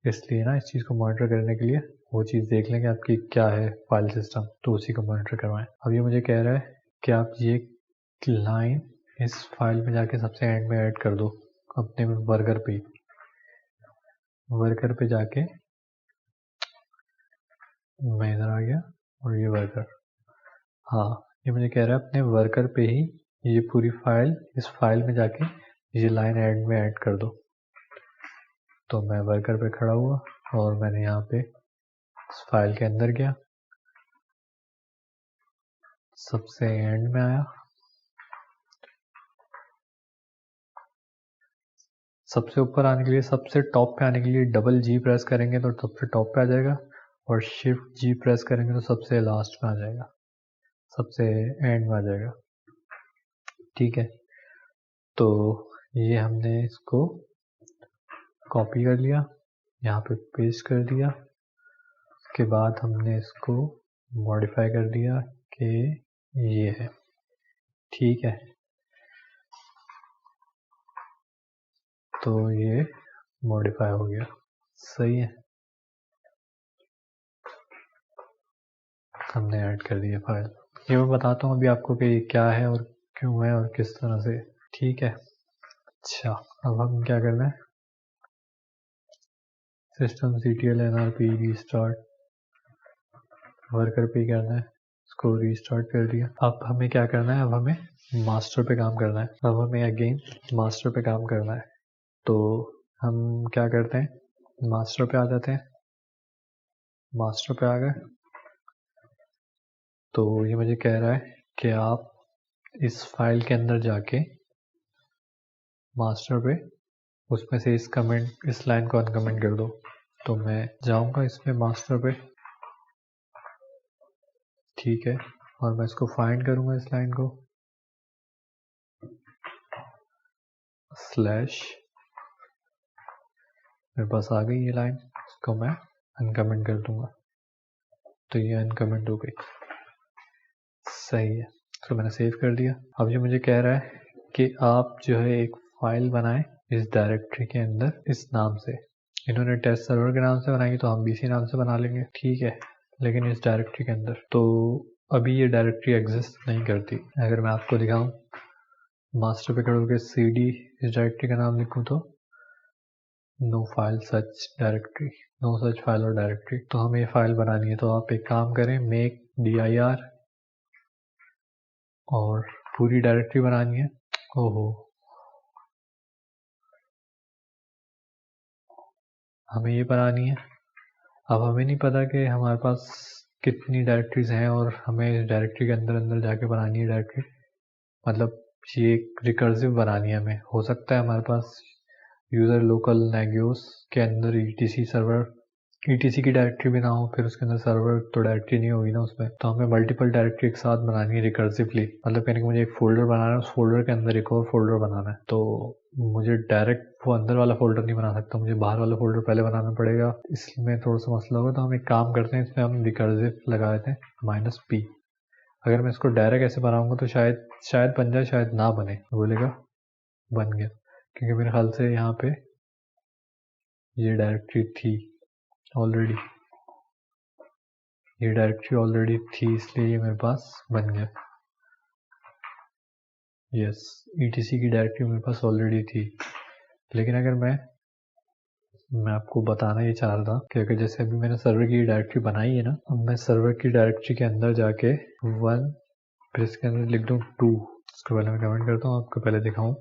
इसलिए ना इस चीज़ को मॉनिटर करने के लिए वो चीज़ देख लें कि आपकी क्या है फाइल सिस्टम, तो उसी को मॉनिटर करवाएं। अब ये मुझे कह रहा है कि आप ये लाइन इस फाइल में जाके सबसे एंड में ऐड कर दो, अपने वर्कर पे जाके मैं इधर आ गया और ये वर्कर, हाँ ये मुझे कह रहा है अपने वर्कर पे ही ये पूरी फाइल, इस फाइल में जाके ये लाइन एंड में ऐड कर दो। तो मैं वर्कर पे खड़ा हुआ और मैंने यहाँ पे इस फाइल के अंदर गया, सबसे एंड में आया, सबसे ऊपर आने के लिए, सबसे टॉप पे आने के लिए डबल जी प्रेस करेंगे तो सबसे टॉप पे आ जाएगा, और शिफ्ट जी प्रेस करेंगे तो सबसे लास्ट में आ जाएगा, सबसे एंड में आ जाएगा। ठीक है, तो ये हमने इसको कॉपी कर लिया, यहाँ पे पेस्ट कर दिया। उसके बाद हमने इसको मॉडिफाई कर दिया कि ये है। ठीक है, तो ये मॉडिफाई हो गया, सही है, हमने ऐड कर दिया फाइल। ये मैं बताता हूँ अभी आपको कि ये क्या है और क्यों है और किस तरह से। ठीक है, अच्छा अब हम क्या करना है, system ctl nrp restart worker पे करना है, इसको रीस्टार्ट कर दिया। अब हमें क्या करना है, अब हमें मास्टर पे काम करना है, अब हमें अगेन मास्टर पे काम करना है। तो हम क्या करते हैं, मास्टर पे आ जाते हैं, मास्टर पे आ गए तो ये मुझे कह रहा है कि आप इस फाइल के अंदर जाके मास्टर पे उसमें से इस कमेंट, इस लाइन को अनकमेंट कर दो। तो मैं जाऊंगा इसमें मास्टर पे, ठीक है, और मैं इसको फाइंड करूंगा इस लाइन को, स्लैश, मेरे पास आ गई ये लाइन, इसको मैं अनकमेंट कर दूंगा, तो ये अनकमेंट हो गई, सही है। तो मैंने सेव कर दिया। अब ये मुझे कह रहा है कि आप जो है एक फाइल बनाएं इस डायरेक्टरी के अंदर इस नाम से। इन्होंने टेस्ट सर्वर के नाम से बनाई तो हम भी इसी नाम से बना लेंगे, ठीक है, लेकिन इस डायरेक्टरी के अंदर। तो अभी ये डायरेक्टरी एग्जिस्ट नहीं करती। अगर मैं आपको दिखाऊं, मास्टर पे खड़े होकर cd इस डायरेक्टरी का नाम लिखूं तो नो फाइल सच डायरेक्टरी, नो सच फाइल और डायरेक्टरी। तो हमें ये फाइल बनानी है, तो आप एक काम करें, मेक dir और पूरी डायरेक्टरी बनानी है। ओहो, हमें ये बनानी है। अब हमें नहीं पता कि हमारे पास कितनी डायरेक्टरीज हैं और हमें इस डायरेक्टरी के अंदर अंदर जाके बनानी है डायरेक्टरी, मतलब ये एक रिकर्सिव बनानी है हमें। हो सकता है हमारे पास यूज़र लोकल नेगियोस के अंदर etc सर्वर, etc की डायरेक्टरी भी ना हो, फिर उसके अंदर सर्वर तो डायरेक्टरी नहीं होगी ना उसमें। तो हमें मल्टीपल डायरेक्टरी एक साथ बनानी है रिकर्सिवली, मतलब यानी कि मुझे एक फोल्डर बनाना है, उस फोल्डर के अंदर एक और फोल्डर बनाना है। तो मुझे डायरेक्ट वो अंदर वाला फोल्डर नहीं बना सकता, मुझे बाहर वाला फोल्डर पहले बनाना पड़ेगा, इसमें थोड़ा सा मसला होगा। तो हम एक काम करते हैं, इसमें हम रिकर्सिव लगा देते हैं -p। अगर मैं इसको डायरेक्ट ऐसे बनाऊंगा तो शायद बन जाए, शायद ना बने, बोलेगा बन गया, क्योंकि मेरे ख्याल से यहाँ पे ये डायरेक्टरी थी ऑलरेडी। ये डायरेक्टरी ऑलरेडी थी इसलिए ये मेरे पास बन गया। यस, ETC की डायरेक्टरी मेरे पास ऑलरेडी थी। लेकिन अगर मैं आपको बताना ये चाह रहा था कि अगर जैसे अभी मैंने सर्वर की डायरेक्टरी बनाई है ना, अब मैं सर्वर की डायरेक्टरी के अंदर जाके 1 फिर इसके अंदर लिख दूँ 2। इसको पहले मैं कमेंट करता हूँ, आपको पहले दिखाऊँ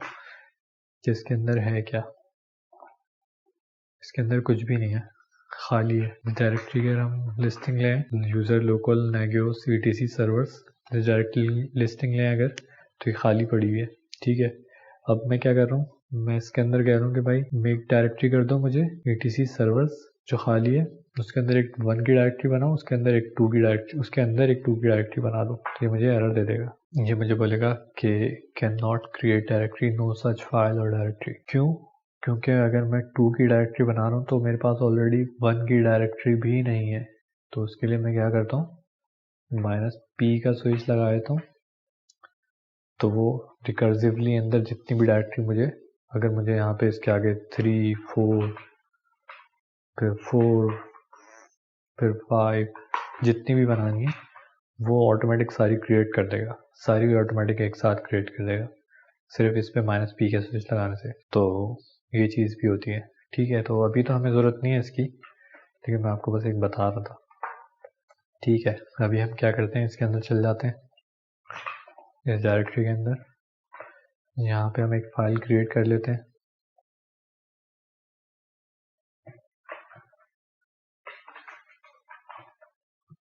कि इसके अंदर है क्या। इसके अंदर कुछ भी नहीं है, खाली है। डायरेक्टरी की अगर हम लिस्टिंग लें, user local Nagios ETC servers directory listing लें अगर, तो ये खाली पड़ी हुई है। ठीक है, अब मैं क्या कर रहा हूँ, मैं इसके अंदर कह रहा हूँ कि भाई मेक डायरेक्टरी कर दो मुझे ETC सर्वर्स जो खाली है, उसके अंदर एक 1 की डायरेक्टरी बनाओ, उसके अंदर एक 2 की डायरेक्टरी, उसके अंदर एक 2 की डायरेक्टरी बना दो। तो ये मुझे एरर दे देगा, ये मुझे बोलेगा कि can not create directory, no such file और डायरेक्टरी। क्यों? क्योंकि अगर मैं 2 की डायरेक्टरी बना रहा हूँ तो मेरे पास ऑलरेडी 1 की डायरेक्टरी भी नहीं है। तो उसके लिए मैं क्या करता हूँ, -P का स्विच लगा देता हूँ, तो वो रिकर्सिवली अंदर जितनी भी डायरेक्टरी मुझे, अगर मुझे यहाँ पे इसके आगे 3 4 फिर 4 फिर 5 जितनी भी बनानी है वो ऑटोमेटिक सारी क्रिएट कर देगा, सारी ऑटोमेटिक एक साथ क्रिएट कर देगा, सिर्फ इस पे -P का स्विच लगाने से। तो ये चीज़ भी होती है। ठीक है, तो अभी तो हमें ज़रूरत नहीं है इसकी, लेकिन मैं आपको बस एक बता रहा था। ठीक है, अभी हम क्या करते हैं, इसके अंदर चल जाते हैं, इस डायरेक्टरी के अंदर। यहाँ पे हम एक फ़ाइल क्रिएट कर लेते हैं।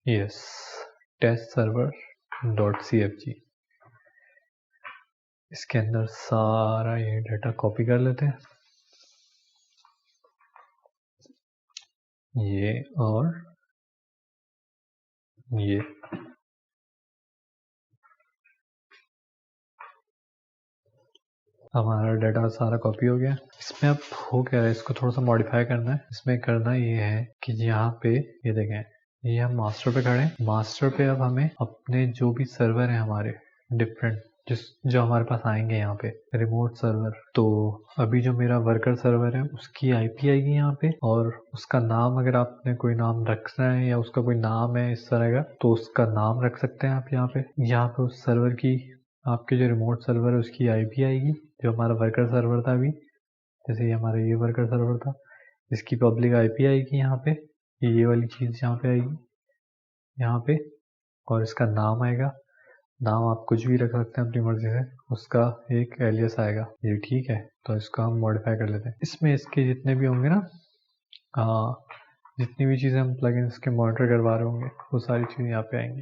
Yes, testserver.cfg। इसके अंदर सारा ये डाटा कॉपी कर लेते हैं, ये और ये। हमारा डाटा सारा कॉपी हो गया। इसमें अब हो क्या है, इसको थोड़ा सा मॉडिफाई करना है। इसमें करना ये है कि यहाँ पे ये देखें, ये हम मास्टर पे खड़े हैं। मास्टर पे अब हमें अपने जो भी सर्वर हैं हमारे डिफरेंट, जो हमारे पास आएंगे यहाँ पे रिमोट सर्वर, तो अभी जो मेरा वर्कर सर्वर है उसकी IP आएगी यहाँ पे, और उसका नाम अगर आपने कोई नाम रखना है या उसका कोई नाम है इस तरह का, तो उसका नाम रख सकते हैं आप यहाँ पे। यहाँ पे उस सर्वर की, आपके जो रिमोट सर्वर है उसकी IP आएगी, जो हमारा वर्कर सर्वर था अभी, जैसे ये हमारा ये वर्कर सर्वर था, इसकी पब्लिक IP आएगी यहाँ पे, ये वाली चीज़ यहाँ पे आएगी यहाँ पे, और इसका नाम आएगा। नाम आप कुछ भी रख सकते हैं अपनी मर्जी से, उसका एक एलियस आएगा ये। ठीक है, तो इसको हम मॉडिफाई कर लेते हैं। इसमें इसके जितने भी होंगे ना, जितनी भी चीज़ें हम प्लगइन्स के मॉनिटर करवा रहे होंगे वो सारी चीज़ें यहाँ पे आएंगी।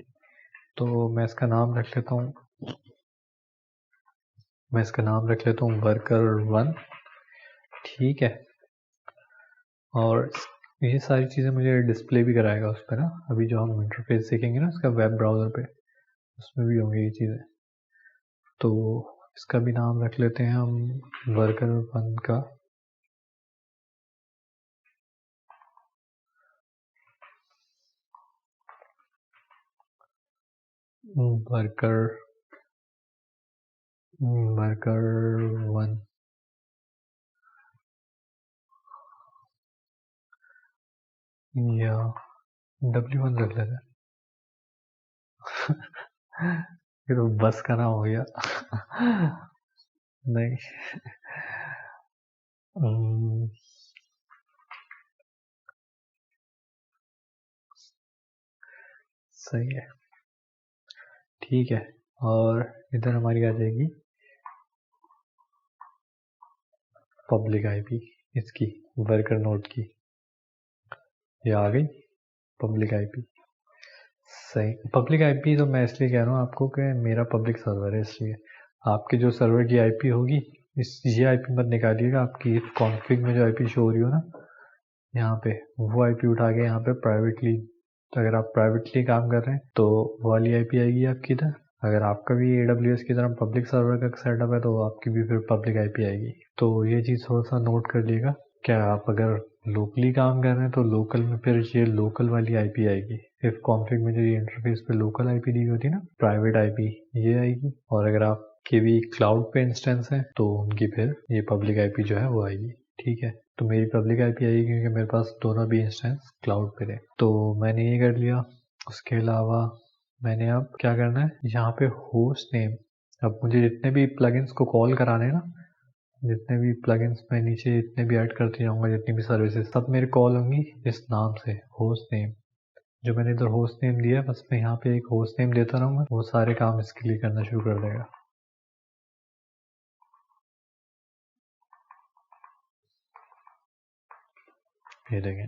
तो मैं इसका नाम रख लेता हूँ, worker1। ठीक है, और ये सारी चीज़ें मुझे डिस्प्ले भी कराएगा उस पर ना। अभी जो हम इंटरफेस देखेंगे ना उसका वेब ब्राउज़र पे, उसमें भी होंगी ये चीज़ें। तो इसका भी नाम रख लेते हैं हम worker1 का। worker1 या W1 रख लेते हैं। ये तो बस का नाम हो गया। नहीं, सही है। ठीक है, और इधर हमारी आ जाएगी पब्लिक IP इसकी, वर्कर नोड की। ये आ गई पब्लिक IP। सही, पब्लिक IP तो मैं इसलिए कह रहा हूँ आपको कि मेरा पब्लिक सर्वर है, इसलिए आपके जो सर्वर की IP होगी, ये IP मत निकालिएगा। आपकी कॉन्फ़िग में जो IP शो हो रही हो ना यहाँ पे, वो IP उठा के यहाँ पे प्राइवेटली, तो अगर आप प्राइवेटली काम कर रहे हैं तो वो वाली IP आएगी आपकी इधर। अगर आपका भी AWS की तरह पब्लिक सर्वर का सेटअप है तो आपकी भी फिर पब्लिक IP आएगी। तो ये चीज़ थोड़ा सा नोट कर लीजिएगा। क्या आप अगर लोकली काम कर रहे हैं तो लोकल में फिर ये लोकल वाली IP आएगी। इफ कॉन्फ़िग में जो ये इंटरफेस पे लोकल IP दी होती है ना, प्राइवेट IP, ये आएगी। और अगर आपके भी क्लाउड पे इंस्टेंस है तो उनकी फिर ये पब्लिक IP जो है वो आएगी। ठीक है, तो मेरी पब्लिक IP आएगी क्योंकि मेरे पास दोनों भी इंस्टेंस क्लाउड पे थे। तो मैंने ये कर लिया। उसके अलावा मैंने अब क्या करना है, यहाँ पे होस्ट नेम, अब मुझे जितने भी प्लगइन्स को कॉल कराने हैं ना, जितने भी प्लगइन्स मैं नीचे जितने भी ऐड करते जाऊँगा, जितनी भी सर्विसेज, सब मेरे कॉल होंगी इस नाम से, होस्ट नेम। जो मैंने इधर होस्ट नेम दिया है, बस मैं यहाँ पे एक होस्ट नेम देता रहूँगा, वो सारे काम इसके लिए करना शुरू कर देगा। ये देखें,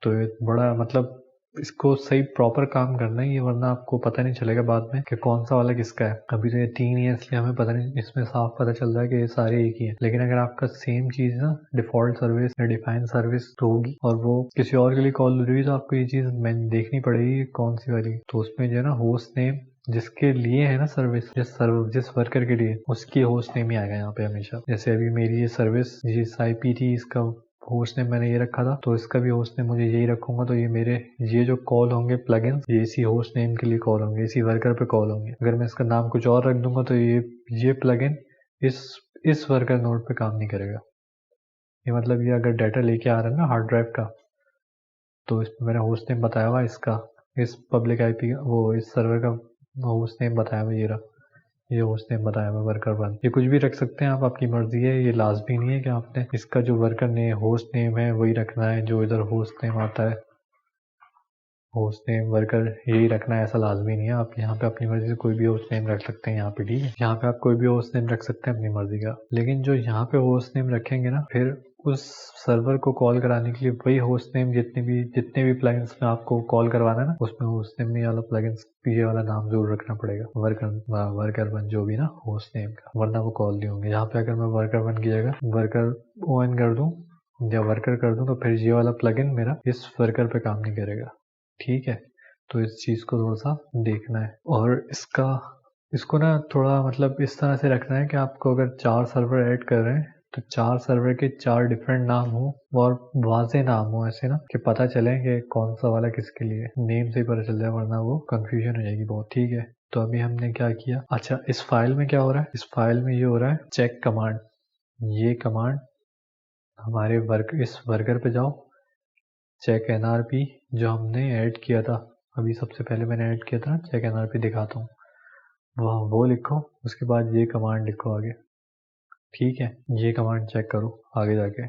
तो ये बड़ा मतलब इसको सही प्रॉपर काम करना है ये, वरना आपको पता नहीं चलेगा बाद में कि कौन सा वाला किसका है। अभी तो ये 3 ही है इसलिए हमें पता नहीं, इसमें साफ पता चल रहा है कि ये सारे एक ही है। लेकिन अगर आपका सेम चीज़ ना डिफ़ॉल्ट सर्विस या डिफाइन सर्विस तो होगी और वो किसी और के लिए कॉल हो रही है, तो आपको ये चीज़ मैंने देखनी पड़ेगी कौन सी वाली। तो उसमें जो है ना होस्ट नेम जिसके लिए है ना सर्विस, जिस वर्कर के लिए, उसकी होस्ट नेम ही आएगा यहाँ पे हमेशा। जैसे अभी मेरी ये सर्विस जिस IP थी, इसका होस्ट नेम मैंने ये रखा था, तो इसका भी होस्ट नेम मुझे यही रखूंगा। तो ये जो कॉल होंगे प्लगइन्स, ये इसी होस्ट नेम के लिए कॉल होंगे, इसी वर्कर पे कॉल होंगे। अगर मैं इसका नाम कुछ और रख दूंगा तो ये प्लगइन इस वर्कर नोड पे काम नहीं करेगा। ये मतलब ये अगर डाटा लेके आ रहा है ना हार्ड ड्राइव का, तो इसमें मैंने होस्ट नेम बताया हुआ इसका, इस पब्लिक IP का, वो इस सर्वर का होस्ट नेम बताया हुआ, ये होस्ट नेम बताया हुआ वर्कर 1। ये कुछ भी रख सकते हैं आप, आपकी मर्जी है। ये लाजमी नहीं है कि आपने इसका जो वर्कर नेम होस्ट नेम है वही रखना है, जो इधर होस्ट नेम आता है, होस्ट नेम वर्कर यही रखना है, ऐसा लाजमी नहीं है। आप यहाँ पे अपनी मर्जी से कोई भी होस्ट नेम रख सकते हैं यहाँ पे, ठीक है। यहाँ पे आप कोई भी होस्ट नेम रख सकते हैं अपनी मर्जी का। लेकिन जो यहाँ पे होस्ट नेम रखेंगे ना, फिर उस सर्वर को कॉल कराने के लिए वही होस्ट नेम, जितने भी प्लगइन्स में आपको कॉल करवाना है ना, उसमें होस्ट नेम में वाला प्लगइन्स ये वाला नाम जरूर रखना पड़ेगा, वर्कर 1 जो भी ना होस्ट नेम का, वरना वो कॉल नहीं होंगे। यहाँ पे अगर मैं वर्कर 1 की जगह वर्कर ON कर दूँ या वर्कर कर दूँ, तो फिर ये वाला प्लगइन मेरा इस वर्कर पे काम नहीं करेगा, ठीक है। तो इस चीज़ को थोड़ा सा देखना है। और इसको ना थोड़ा मतलब इस तरह से रखना है कि आपको अगर 4 सर्वर ऐड कर रहे हैं, तो 4 सर्वर के 4 डिफरेंट नाम हो और वाज़ेह नाम हो, ऐसे ना कि पता चले कि कौन सा वाला किसके लिए, नेम से ही पता चल जाए, वरना वो कंफ्यूजन हो जाएगी बहुत, ठीक है। तो अभी हमने क्या किया, अच्छा इस फाइल में क्या हो रहा है, इस फाइल में ये हो रहा है चेक कमांड। ये कमांड हमारे इस वर्कर पे जाओ, चेक NRP जो हमने ऐड किया था, अभी सबसे पहले मैंने ऐड किया था ना, चेक NRP दिखाता हूँ, वो लिखो, उसके बाद ये कमांड लिखो आगे, ठीक है। ये कमांड चेक करो आगे जाके,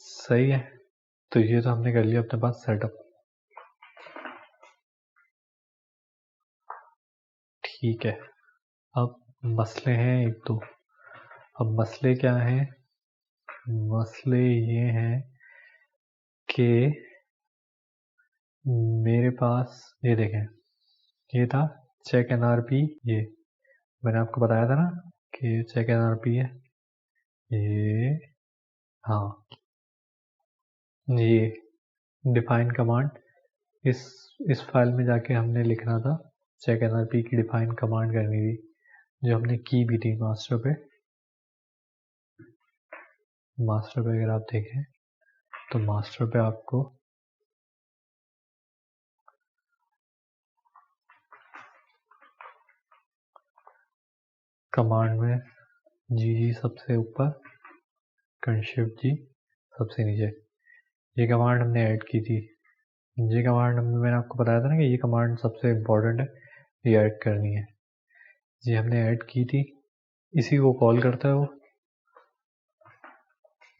सही है। तो ये तो हमने कर लिया अपने पास सेटअप, ठीक है। अब मसले हैं एक दो। अब मसले क्या हैं, मसले ये हैं कि मेरे पास ये देखें, ये था चेक NRP, ये मैंने आपको बताया था ना कि चेक NRP है ये, हाँ ये डिफाइन कमांड, इस फाइल में जाके हमने लिखना था, चेक NRP की डिफाइन कमांड करनी थी, जो हमने की भी थी मास्टर पे अगर आप देखें तो मास्टर पे आपको कमांड में GG सबसे ऊपर, Shift G सबसे नीचे, ये कमांड हमने ऐड की थी। ये कमांड मैंने आपको बताया था ना कि ये कमांड सबसे इम्पोर्टेंट है, ये ऐड करनी है। ये हमने ऐड की थी, इसी को कॉल करता है वो,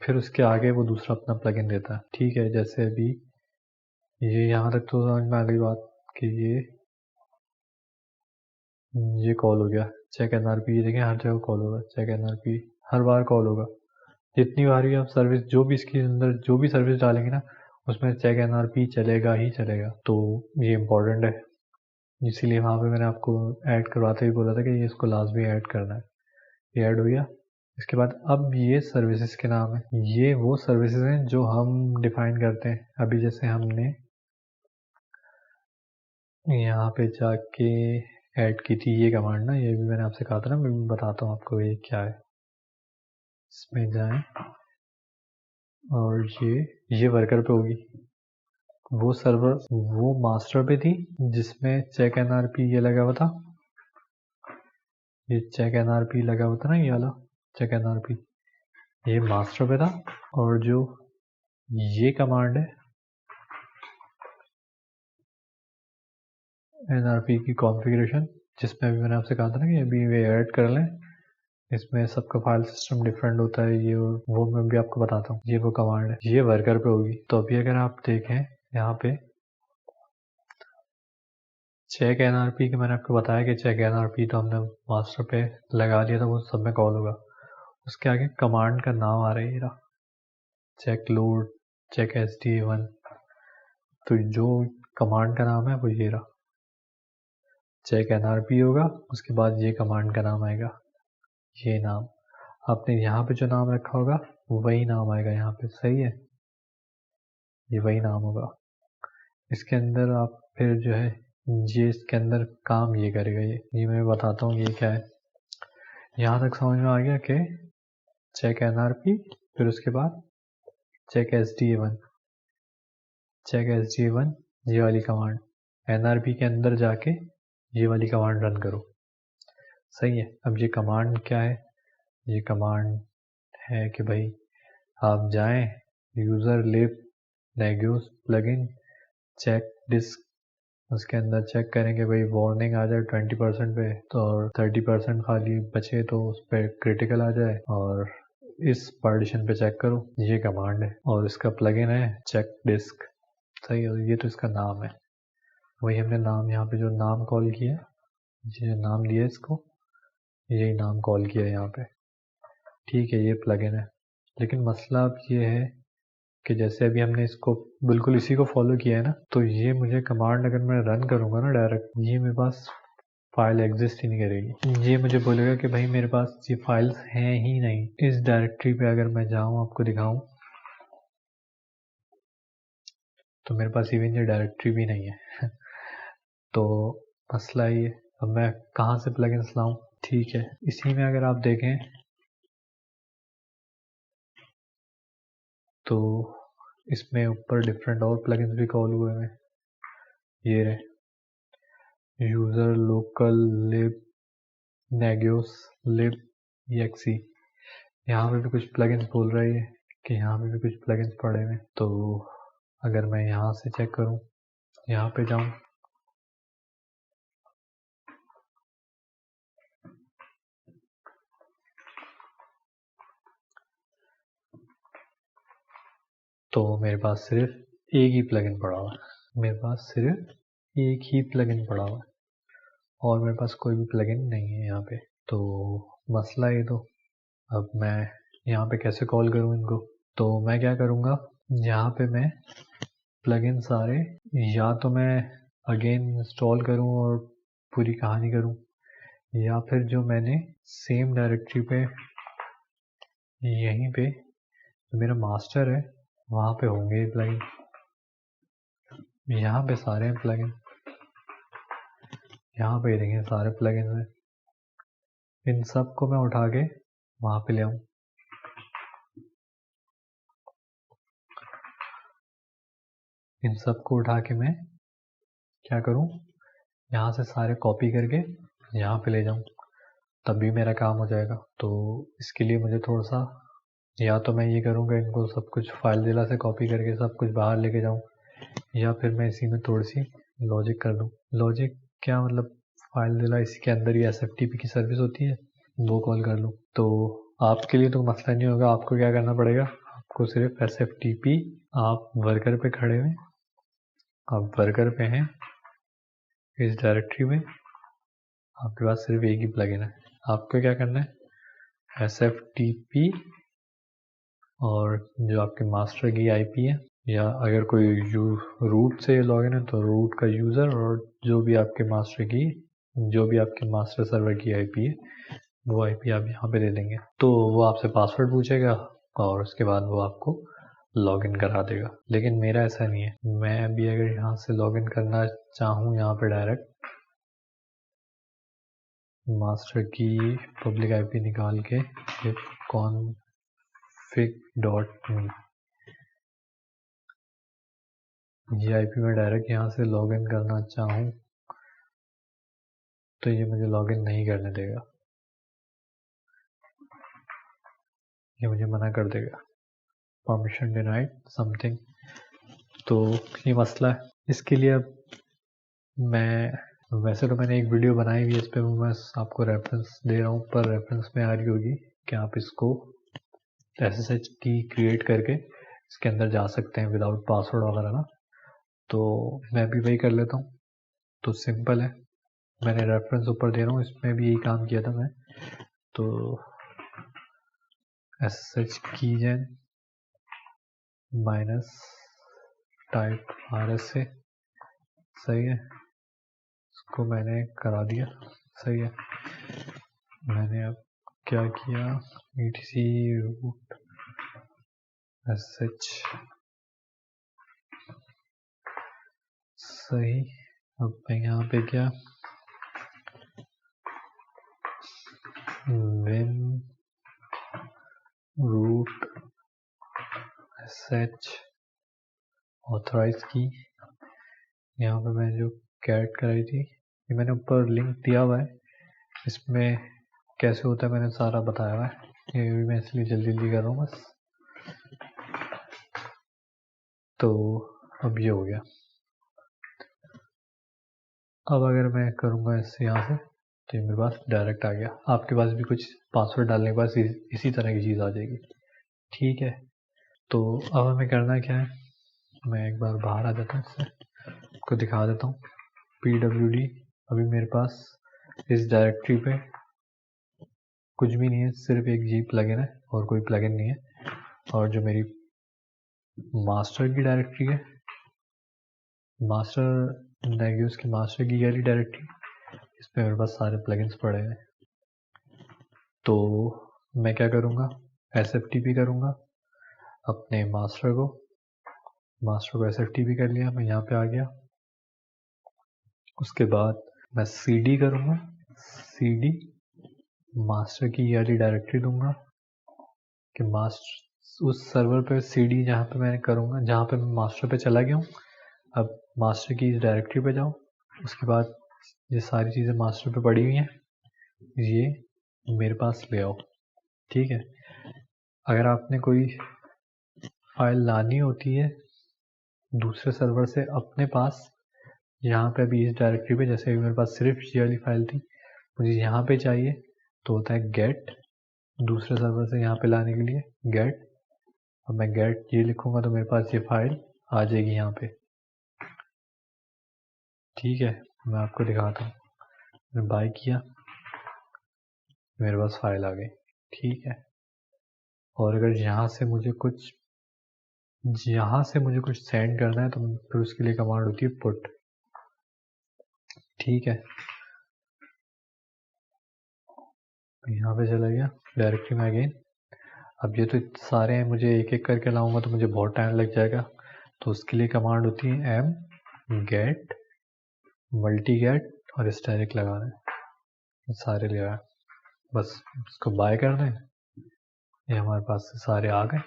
फिर उसके आगे वो दूसरा अपना प्लगइन देता है, ठीक है। जैसे अभी ये यहाँ तक तो समझ में आ गई बात कि ये कॉल हो गया चेक NRP, ये देखें हर जगह कॉल होगा चेक NRP, हर बार कॉल होगा, जितनी बार भी आप सर्विस, जो भी इसके अंदर जो भी सर्विस डालेंगे ना, उसमें चेक NRP चलेगा ही चलेगा। तो ये इम्पोर्टेंट है, इसीलिए वहाँ पे मैंने आपको ऐड करवाते ही बोला था कि ये इसको लाजमी ऐड करना है। ये ऐड हो गया। इसके बाद अब ये सर्विसेज के नाम है, ये वो सर्विसेज हैं जो हम डिफाइन करते हैं। अभी जैसे हमने यहाँ पे जाके ऐड की थी ये कमांड ना, ये भी मैंने आपसे कहा था ना, मैं बताता हूँ आपको ये क्या है। इसमें जाएं और ये वर्कर पे होगी, वो सर्वर वो मास्टर पे थी जिसमें चेक NRP ये लगा हुआ था, ये चेक एनआरपी लगा हुआ था ना, ये वाला चेक एनआरपी, ये मास्टर पे था। और जो ये कमांड है एनआरपी की कॉन्फ़िगरेशन, जिसमें अभी मैंने आपसे कहा था ना कि अभी वे ऐड कर लें, इसमें सबका फाइल सिस्टम डिफरेंट होता है, ये वो मैं भी आपको बताता हूँ। ये वो कमांड है, ये वर्कर पे होगी। तो अभी अगर आप देखें यहाँ पे चेक एनआरपी की, मैंने आपको बताया कि चेक एनआरपी तो हमने मास्टर पे लगा दिया था, वो सब में कॉल होगा। उसके आगे कमांड का नाम आ रहा है, ये रहा चेक लोड चेक SD1। तो जो कमांड का नाम है वो ये रहा, चेक एनआरपी होगा, उसके बाद ये कमांड का नाम आएगा, ये नाम। आपने यहाँ पे जो नाम रखा होगा वही नाम आएगा यहाँ पे, सही है, ये वही नाम होगा। इसके अंदर आप फिर जो है ये इसके अंदर काम ये करेगा, ये मैं बताता हूँ ये क्या है। यहाँ तक समझ में आ गया कि चेक एनआरपी, फिर उसके बाद चेक SD1, चेक SD1 ये वाली कमांड, एनआरपी के अंदर जाके ये वाली कमांड रन करो, सही है। अब ये कमांड क्या है, ये कमांड है कि भाई आप जाएं यूज़र लिब नेगियोस प्लगइन चेक डिस्क, उसके अंदर चेक करेंगे भाई वार्निंग आ जाए 20% पे, तो और 30% खाली बचे तो उस पर क्रिटिकल आ जाए, और इस पार्टीशन पे चेक करो। ये कमांड है और इसका प्लगइन है चेक डिस्क, सही है। ये तो इसका नाम है, वही हमने नाम यहाँ पे जो नाम कॉल किया, ये नाम दिया इसको, यही नाम कॉल किया यहाँ पे, ठीक है। ये प्लगइन है, लेकिन मसला अब ये है कि जैसे अभी हमने इसको बिल्कुल इसी को फॉलो किया है ना, तो ये मुझे कमांड अगर मैं रन करूँगा ना डायरेक्ट, ये मेरे पास फाइल एग्जिस्ट ही नहीं करेगी। ये मुझे बोलेगा कि भाई मेरे पास ये फाइल्स हैं ही नहीं। इस डायरेक्टरी पे अगर मैं जाऊँ आपको दिखाऊँ तो मेरे पास इवन ये डायरेक्टरी भी नहीं है तो मसला ये, अब मैं कहाँ से प्लगइन्स लाऊं, ठीक है। इसी में अगर आप देखें तो इसमें ऊपर डिफरेंट और प्लगइन्स भी कॉल हुए हैं, ये रहे यूज़र लोकल लिब नेगियोस लिब exe। यहाँ पे भी कुछ प्लगइन्स बोल रही है कि यहाँ पे भी कुछ प्लगइन्स पड़े हुए। तो अगर मैं यहाँ से चेक करूँ, यहाँ पे जाऊँ, तो मेरे पास सिर्फ एक ही प्लगइन पड़ा हुआ है, मेरे पास सिर्फ एक ही प्लगइन पड़ा हुआ है और मेरे पास कोई भी प्लगइन नहीं है यहाँ पे। तो मसला ये, तो अब मैं यहाँ पे कैसे कॉल करूँ इनको, तो मैं क्या करूँगा, यहाँ पे मैं प्लगइन सारे या तो मैं अगेन इंस्टॉल करूँ और पूरी कहानी करूँ, या फिर जो मैंने सेम डायरेक्टरी पे यहीं पे जो मेरा मास्टर है वहाँ पे होंगे प्लगइन, यहाँ पे सारे हैं प्लगइन, यहाँ पे देखें सारे प्लगइन हैं। इन सब को मैं उठा के वहाँ पे ले आऊँ, इन सब को उठा के मैं क्या करूँ, यहाँ से सारे कॉपी करके यहाँ पे ले जाऊँ, तब भी मेरा काम हो जाएगा। तो इसके लिए मुझे थोड़ा सा, या तो मैं ये करूँगा इनको सब कुछ फाइल जिला से कॉपी करके सब कुछ बाहर लेके जाऊँ, या फिर मैं इसी में थोड़ी सी लॉजिक कर दूँ। लॉजिक क्या मतलब, फाइल जिला इसी के अंदर ही SFTP की सर्विस होती है, वो कॉल कर लूँ। तो आपके लिए तो मसला नहीं होगा, आपको क्या करना पड़ेगा, आपको सिर्फ SFTP, आप वर्कर पे खड़े हुए, आप वर्कर पे हैं इस डायरेक्टरी में, आपके पास सिर्फ एक ही प्लगइन है। आपको क्या करना है, SFTP और जो आपके मास्टर की IP है, या अगर कोई रूट से लॉगिन है तो रूट का यूज़र, और जो भी आपके मास्टर सर्वर की IP है वो IP आप यहाँ पे दे देंगे। तो वो आपसे पासवर्ड पूछेगा और उसके बाद वो आपको लॉगिन करा देगा। लेकिन मेरा ऐसा नहीं है, मैं अभी अगर यहाँ से लॉगिन करना चाहूँ, यहाँ पे डायरेक्ट मास्टर की पब्लिक IP निकाल के config.me, ये IP में डायरेक्ट यहाँ से लॉगिन करना चाहूँ तो ये मुझे लॉगिन नहीं करने देगा। ये मुझे मना कर देगा, परमिशन डिनाइड समथिंग। तो ये मसला है। इसके लिए अब वैसे तो मैंने एक वीडियो बनाई हुई है इस पर, मैं आपको रेफरेंस दे रहा हूँ, पर रेफरेंस में आ रही होगी कि आप इसको SSH की क्रिएट करके इसके अंदर जा सकते हैं विदाउट पासवर्ड वगैरह ना। तो मैं भी वही कर लेता हूँ। तो सिंपल है, मैंने रेफरेंस ऊपर दे रहा हूँ, इसमें भी यही काम किया था मैं। तो SSH कीजेन माइनस टाइप RSA, सही है, इसको मैंने करा दिया, सही है। मैंने अब क्या किया, etc root SSH, सही। अब मैं यहाँ पे क्या, win root SSH ऑथराइज की, यहाँ पे मैंने जो कैट कराई थी, ये मैंने ऊपर लिंक दिया हुआ है, इसमें कैसे होता है मैंने सारा बताया हुआ है, ये भी मैं इसलिए जल्दी जल्दी कर रहा हूँ बस। तो अब ये हो गया। अब अगर मैं करूँगा इससे यहाँ से, तो ये मेरे पास डायरेक्ट आ गया। आपके पास भी कुछ पासवर्ड डालने के बाद इसी तरह की चीज़ आ जाएगी, ठीक है। तो अब हमें करना क्या है, मैं एक बार बाहर आ जाता हूँ, इससे आपको दिखा देता हूँ। pwd, अभी मेरे पास इस डायरेक्टरी पे कुछ भी नहीं है, सिर्फ एक जी प्लगइन है और कोई प्लगइन नहीं है। और जो मेरी मास्टर की डायरेक्टरी है, मास्टर नेगियोस की मास्टर की वाली डायरेक्टरी, इस पे मेरे पास सारे प्लगइन्स पड़े हैं। तो मैं क्या करूँगा, SFTP करूँगा अपने मास्टर को SFTP कर लिया, मैं यहाँ पे आ गया। उसके बाद मैं CD करूँगा, CD मास्टर की वाली डायरेक्टरी दूंगा कि मास्टर उस सर्वर पे CD जहाँ पे मैं करूँगा, जहाँ पे मैं मास्टर पे चला गया हूँ, अब मास्टर की इस डायरेक्टरी पे जाओ। उसके बाद ये सारी चीज़ें मास्टर पे पड़ी हुई हैं, ये मेरे पास ले आओ, ठीक है। अगर आपने कोई फाइल लानी होती है दूसरे सर्वर से अपने पास, यहाँ पे अभी इस डायरेक्टरी पे, जैसे मेरे पास सिर्फ ये वाली फाइल थी, मुझे यहाँ पे चाहिए, तो होता है गेट, दूसरे सर्वर से यहाँ पे लाने के लिए गेट। अब मैं गेट ये लिखूँगा तो मेरे पास ये फाइल आ जाएगी यहाँ पे, ठीक है। मैं आपको दिखाता हूँ, मैंने बाय किया, मेरे पास फाइल आ गई, ठीक है। और अगर यहाँ से मुझे कुछ सेंड करना है तो फिर उसके लिए कमांड होती है पुट, ठीक है। यहाँ पे चला गया डायरेक्टरी में अगेन। अब ये तो सारे हैं, मुझे एक एक करके लाऊंगा तो मुझे बहुत टाइम लग जाएगा, तो उसके लिए कमांड होती है m get मल्टी गेट और स्टैटिक लगाना है, सारे ले आया, बस इसको बाय कर दें। ये हमारे पास से सारे आ गए,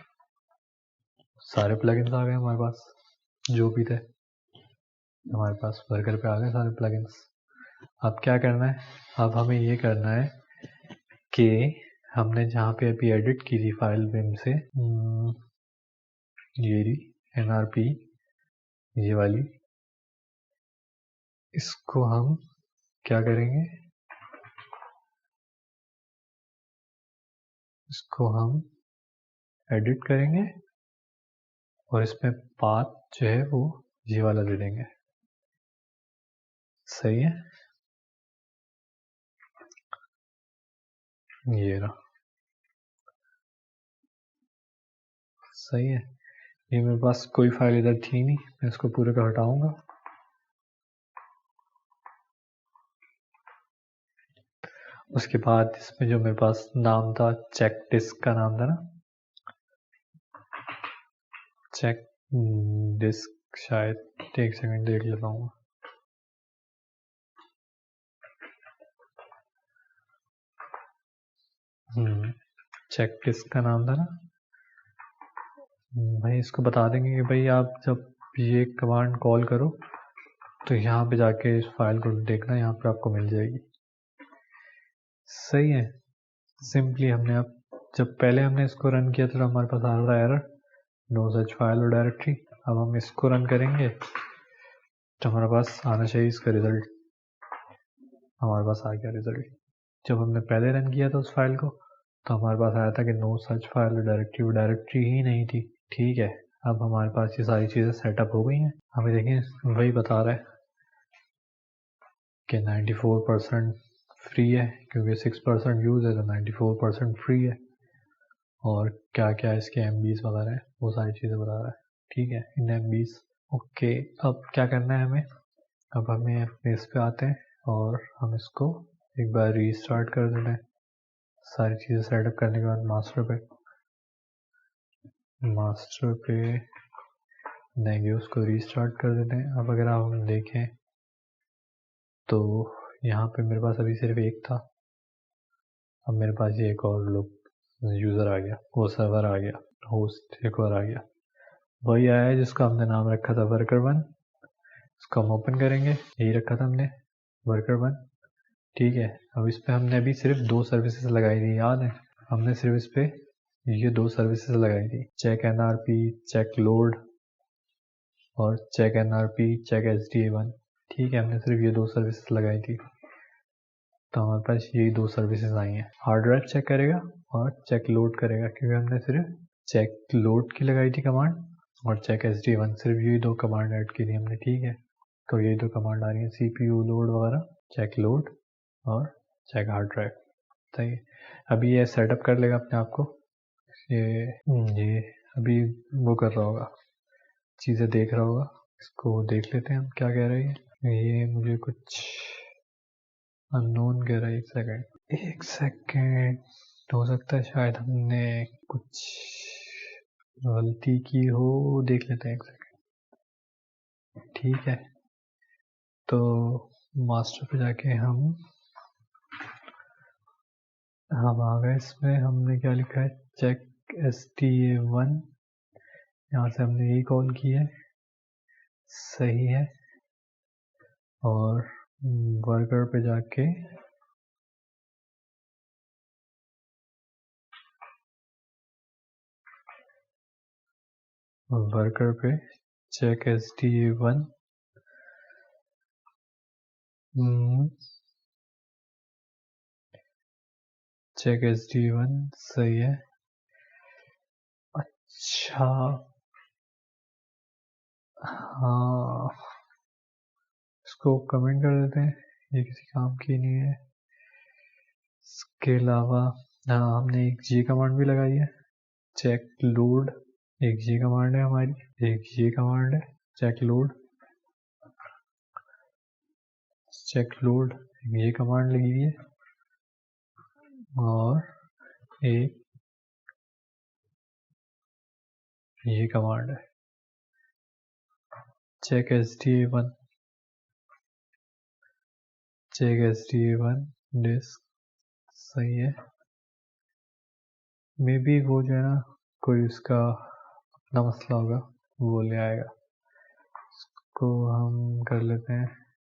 सारे प्लगइन्स आ गए हमारे पास, जो भी थे हमारे पास वर्कर पे आ गए सारे प्लगइन्स। अब क्या करना है, अब हमें ये करना है कि हमने जहाँ पे अभी एडिट की थी फाइल विम से, ये रही nrp ये वाली, इसको हम क्या करेंगे, इसको हम एडिट करेंगे और इसमें पाथ जो है वो ये वाला दे देंगे, सही है। ये रहा, सही है। ये मेरे पास कोई फाइल इधर थी नहीं, मैं इसको पूरे को हटाऊंगा। उसके बाद इसमें जो मेरे पास नाम था, चेक डिस्क का नाम था ना, चेक डिस्क, शायद एक सेकंड देख लेता हूँ। चेक डिस्क का नाम था ना भाई, इसको बता देंगे कि भाई आप जब ये कमांड कॉल करो तो यहाँ पे जाके इस फाइल को देखना, यहाँ पे आपको मिल जाएगी, सही है। सिंपली हमने अब जब पहले हमने इसको रन किया था तो हमारे पास आ रहा था एरर, नो सच फाइल और डायरेक्टरी। अब हम इसको रन करेंगे तो हमारे पास आना चाहिए इसका रिजल्ट। हमारे पास आ गया रिजल्ट। जब हमने पहले रन किया था उस फाइल को तो हमारे पास आया था कि नो सच फाइल और डायरेक्टरी, वो डायरेक्टरी ही नहीं थी। ठीक है, अब हमारे पास ये सारी चीज़ें सेटअप हो गई हैं। हमें देखें वही बता रहा है कि 94% फ्री है, क्योंकि 6% यूज़ है तो 94% फ्री है। और क्या क्या इसके MBs वगैरह है वो सारी चीज़ें बता रहा है। ठीक है, इन MBs। ओके, अब क्या करना है हमें? अब हमें अपने इस पे आते हैं और हम इसको एक बार रीस्टार्ट कर देते हैं। सारी चीज़ें सेटअप करने के बाद मास्टर पे नेगियोस को रीस्टार्ट कर देते हैं। अब अगर हम देखें तो यहाँ पे मेरे पास अभी सिर्फ एक था, अब मेरे पास ये एक और यूज़र आ गया, वो सर्वर आ गया, होस्ट एक और आ गया। वही आया है जिसका हमने नाम रखा था वर्कर1। इसको हम ओपन करेंगे, यही रखा था हमने वर्कर1। ठीक है, अब इस पर हमने अभी सिर्फ 2 सर्विसेज लगाई थी, याद है? हमने सिर्फ इस पर ये 2 सर्विसेज लगाई थी, चेक NRP, चेक लोड और चेक NRP, चेक SDA1। ठीक है, हमने सिर्फ ये 2 सर्विसेज लगाई थी, तो हमारे पास यही 2 सर्विसेज आई हैं। हार्ड ड्राइव चेक करेगा और चेक लोड करेगा, क्योंकि हमने सिर्फ चेक लोड की लगाई थी कमांड, और चेक SDA1 सिर्फ यही 2 कमांड ऐड की थी हमने। ठीक है, तो यही 2 कमांड आ रही हैं, CPU लोड वगैरह, चेक लोड और चेक हार्ड ड्राइव। सही है, अभी ये सेटअप कर लेगा अपने आप को। ये अभी वो कर रहा होगा, चीज़ें देख रहा होगा। इसको देख लेते हैं हम क्या कह रही है। ये मुझे कुछ अननोन कह रहा है। एक सेकेंड, हो सकता है शायद हमने कुछ गलती की हो, देख लेते हैं एक सेकेंड। ठीक है, तो मास्टर पे जाके हम आ गए। इसमें हमने क्या लिखा है, चेक SDA1। यहाँ से हमने यही कॉल की है, सही है। और वर्कर पे जाके चेक SDA1, चेक SDA1 सही है। अच्छा, हाँ, इसको कमेंट कर देते हैं, ये किसी काम की नहीं है। इसके अलावा हाँ, हमने एक G कमांड भी लगाई है, चेक लोड। एक G कमांड है हमारी, एक G कमांड है चेक लोड ये कमांड लगी हुई है, और एक ये कमांड है चेक SDA1 डिस्क। सही है, मे बी वो जो है ना, कोई उसका अपना मसला होगा, वो ले आएगा। इसको हम कर लेते हैं,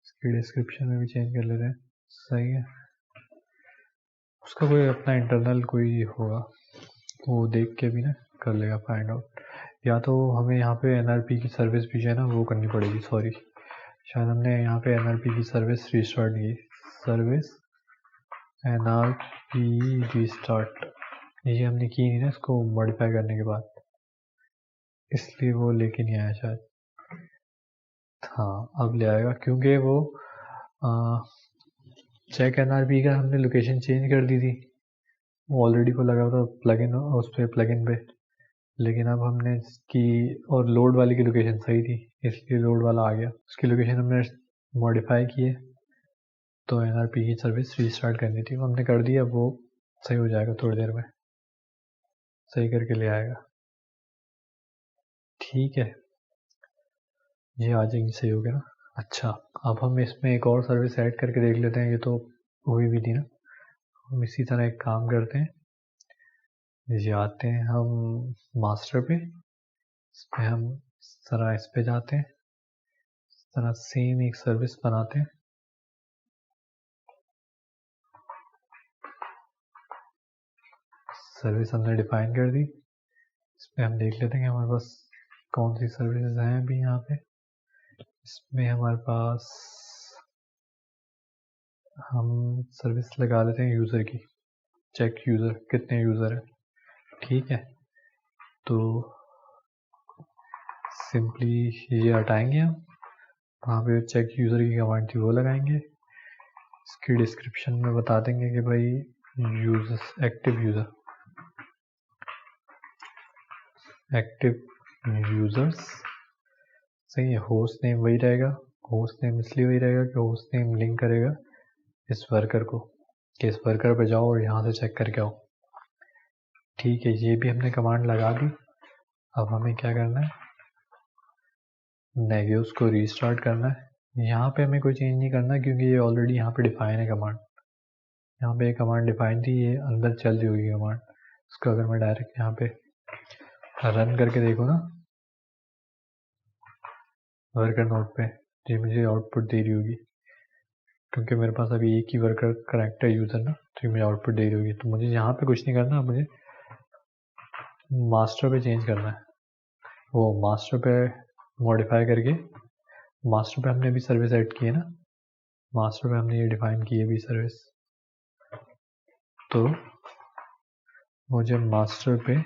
इसकी डिस्क्रिप्शन में भी चेंज कर लेते हैं। सही है, उसका कोई अपना इंटरनल कोई होगा, वो देख के भी ना कर लेगा फाइंड आउट। या तो हमें यहाँ पे NRP की सर्विस भी जो है ना वो करनी पड़ेगी। सॉरी, शायद हमने यहाँ पे NRP की सर्विस रिस्टार्ट की, सर्विस NRP रिस्टार्ट, ये हमने की नहीं ना इसको मॉडिफाई करने के बाद, इसलिए वो लेके नहीं आया शायद। हाँ, अब ले आएगा, क्योंकि वो चेक NRP का हमने लोकेशन चेंज कर दी थी, वो ऑलरेडी को लगा था प्लगइन, उस पर प्लगइन पे। लेकिन अब हमने इसकी और लोड वाली की लोकेशन सही थी, इसलिए लोड वाला आ गया। उसकी लोकेशन हमने मॉडिफाई की है, तो NRP की सर्विस रीस्टार्ट करनी थी, वो हमने कर दी। अब वो सही हो जाएगा, थोड़ी देर में सही करके ले आएगा। ठीक है, ये आ जाएगी, सही हो गया ना। अच्छा, अब हम इसमें एक और सर्विस ऐड करके देख लेते हैं, ये तो हुई भी थी ना। हम इसी तरह एक काम करते हैं, ये आते हैं हम मास्टर पे, इस पे हम जरा इस पे जाते हैं, इस तरह सेम एक सर्विस बनाते हैं। सर्विस हमने डिफाइन कर दी। इसमें हम देख लेते हैं कि हमारे पास कौन सी सर्विसेज हैं अभी यहाँ पे। इसमें हमारे पास हम सर्विस लगा लेते हैं यूज़र की, चेक यूज़र कितने यूज़र हैं। ठीक है, तो सिंपली ये हटाएंगे हम, वहाँ पे चेक यूज़र की कमांड थी वो लगाएंगे। इसकी डिस्क्रिप्शन में बता देंगे कि भाई यूजर्स एक्टिव यूज़र्स सही है। होस्ट नेम वही रहेगा, होस्ट नेम इसलिए वही रहेगा कि होस्ट नेम लिंक करेगा इस वर्कर को कि इस वर्कर पे जाओ और यहाँ से चेक करके आओ। ठीक है, ये भी हमने कमांड लगा दी। अब हमें क्या करना है, नेगियोस को रीस्टार्ट करना है। यहाँ पे हमें कोई चेंज नहीं करना क्योंकि ये ऑलरेडी यहाँ पे डिफाइन है कमांड। यहाँ पे कमांड डिफाइन थी, ये अंदर चल रही होगी कमांड। इसको अगर मैं डायरेक्ट यहाँ पे रन करके देखो ना वर्कर नोड पे, ये मुझे आउटपुट दे रही होगी क्योंकि मेरे पास अभी एक ही वर्कर कनेक्ट है यूज़र ना, तो ये मुझे आउटपुट दे रही होगी। तो मुझे यहाँ पे कुछ नहीं करना, मुझे मास्टर पे चेंज करना है। वो मास्टर पे मॉडिफाई करके, मास्टर पे हमने भी सर्विस ऐड की है ना, मास्टर पे हमने ये डिफाइन की है भी सर्विस। तो मुझे मास्टर पे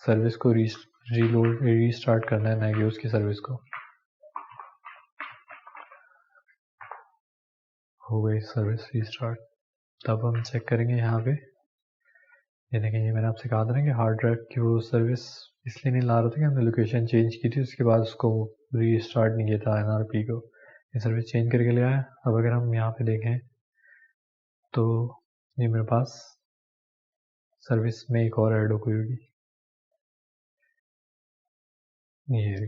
सर्विस को रीस्टार्ट करना है नेगियोस की सर्विस को। हो गई सर्विस रीस्टार्ट। तब हम चेक करेंगे यहाँ पे, ये देखें, ये मैंने आपसे कहा था ना कि हार्ड ड्राइव की वो सर्विस इसलिए नहीं ला रहा था कि हमने लोकेशन चेंज की थी, उसके बाद उसको रीस्टार्ट नहीं किया था NRP को। ये सर्विस चेंज करके ले आया। अब अगर हम यहाँ पे देखें तो ये मेरे पास सर्विस में एक और ऐड हो गई होगी, ये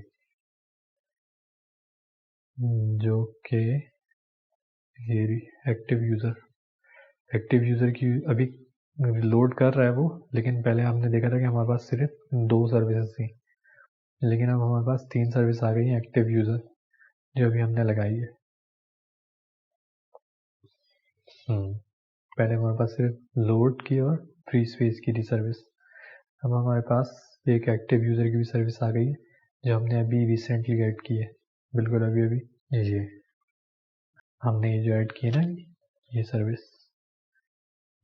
जो कि एक्टिव यूज़र की अभी लोड कर रहा है वो। लेकिन पहले हमने देखा था कि हमारे पास सिर्फ 2 सर्विसेज थी, लेकिन अब हमारे पास 3 सर्विस आ गई हैं एक्टिव यूज़र, जो अभी हमने लगाई है। पहले हमारे पास सिर्फ लोड की और फ्री स्पेस की थी सर्विस। अब हमारे पास एक एक्टिव यूज़र की भी सर्विस आ गई है, जो हमने अभी रिसेंटली ऐड की है, बिल्कुल अभी ये हमने ये जो ऐड की है ना, ये सर्विस,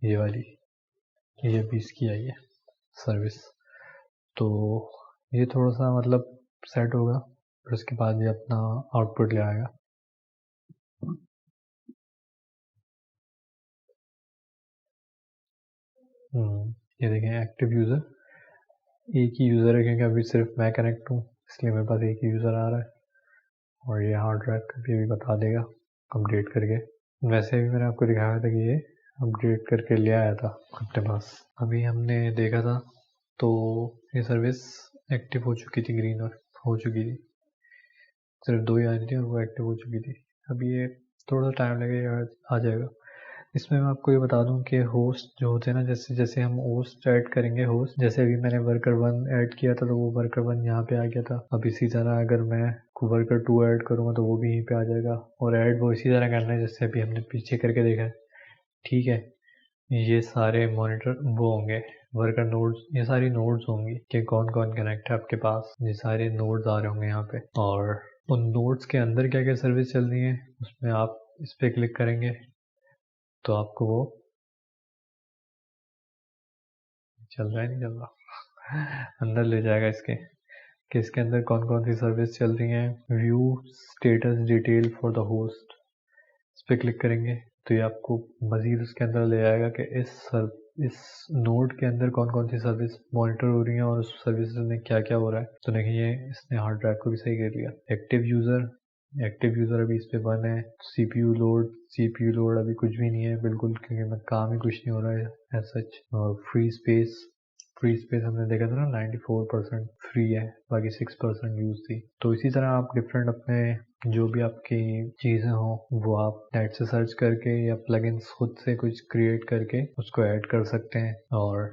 ये वाली, ये अभी इसकी आई है सर्विस। तो ये थोड़ा सा मतलब सेट होगा, फिर उसके बाद ये अपना आउटपुट ले आएगा। ये देखें, एक्टिव यूज़र, एक ही यूज़र है क्योंकि अभी सिर्फ मैं कनेक्ट हूँ, इसलिए मेरे पास एक ही यूज़र आ रहा है। और ये हार्ड ड्राइव का भी बता देगा अपडेट करके। वैसे भी मैंने आपको दिखाया था कि ये अपडेट करके ले आया था अपने पास। अभी हमने देखा था तो ये सर्विस एक्टिव हो चुकी थी, ग्रीन और हो चुकी थी, सिर्फ 2 ही आ रही थी और वो एक्टिव हो चुकी थी। अभी ये थोड़ा टाइम लगेगा, आ जाएगा। इसमें मैं आपको ये बता दूं कि होस्ट जो होते हैं ना, जैसे जैसे हम होस्ट ऐड करेंगे, होस्ट जैसे अभी मैंने वर्कर 1 ऐड किया था तो वो वर्कर 1 यहाँ पे आ गया था। अब इसी तरह अगर मैं वर्कर 2 ऐड करूँगा तो वो भी यहीं पे आ जाएगा। और ऐड वो इसी तरह करना है जैसे अभी हमने पीछे करके देखा है। ठीक है, ये सारे मॉनिटर वो होंगे वर्कर नोड्स, ये सारी नोड्स होंगी कि कौन कौन कनेक्ट है आपके पास। ये सारे नोड्स आ रहे होंगे यहाँ पे, और उन नोड्स के अंदर क्या क्या सर्विस चल रही है उसमें आप इस पर क्लिक करेंगे तो आपको वो चल रहा है, नहीं चल रहा, अंदर ले जाएगा इसके कि इसके अंदर कौन कौन सी सर्विस चल रही हैं। View status detail for the host, इस पर क्लिक करेंगे तो ये आपको मज़ीद उसके अंदर ले जाएगा कि इस नोड के अंदर कौन कौन सी सर्विस मॉनिटर हो रही है और उस सर्विस में क्या क्या हो रहा है। तो देखिए इसने हार्ड ड्राइव को भी सही कर लिया। एक्टिव यूज़र अभी इस पे 1 है। सीपीयू लोड अभी कुछ भी नहीं है बिल्कुल, क्योंकि मैं काम ही कुछ नहीं हो रहा है एज सच। और फ्री स्पेस हमने देखा था ना 94% फ्री है, बाकी 6% यूज़ थी। तो इसी तरह आप डिफरेंट अपने जो भी आपकी चीज़ें हो वो आप नेट से सर्च करके या प्लगइन्स खुद से कुछ क्रिएट करके उसको ऐड कर सकते हैं। और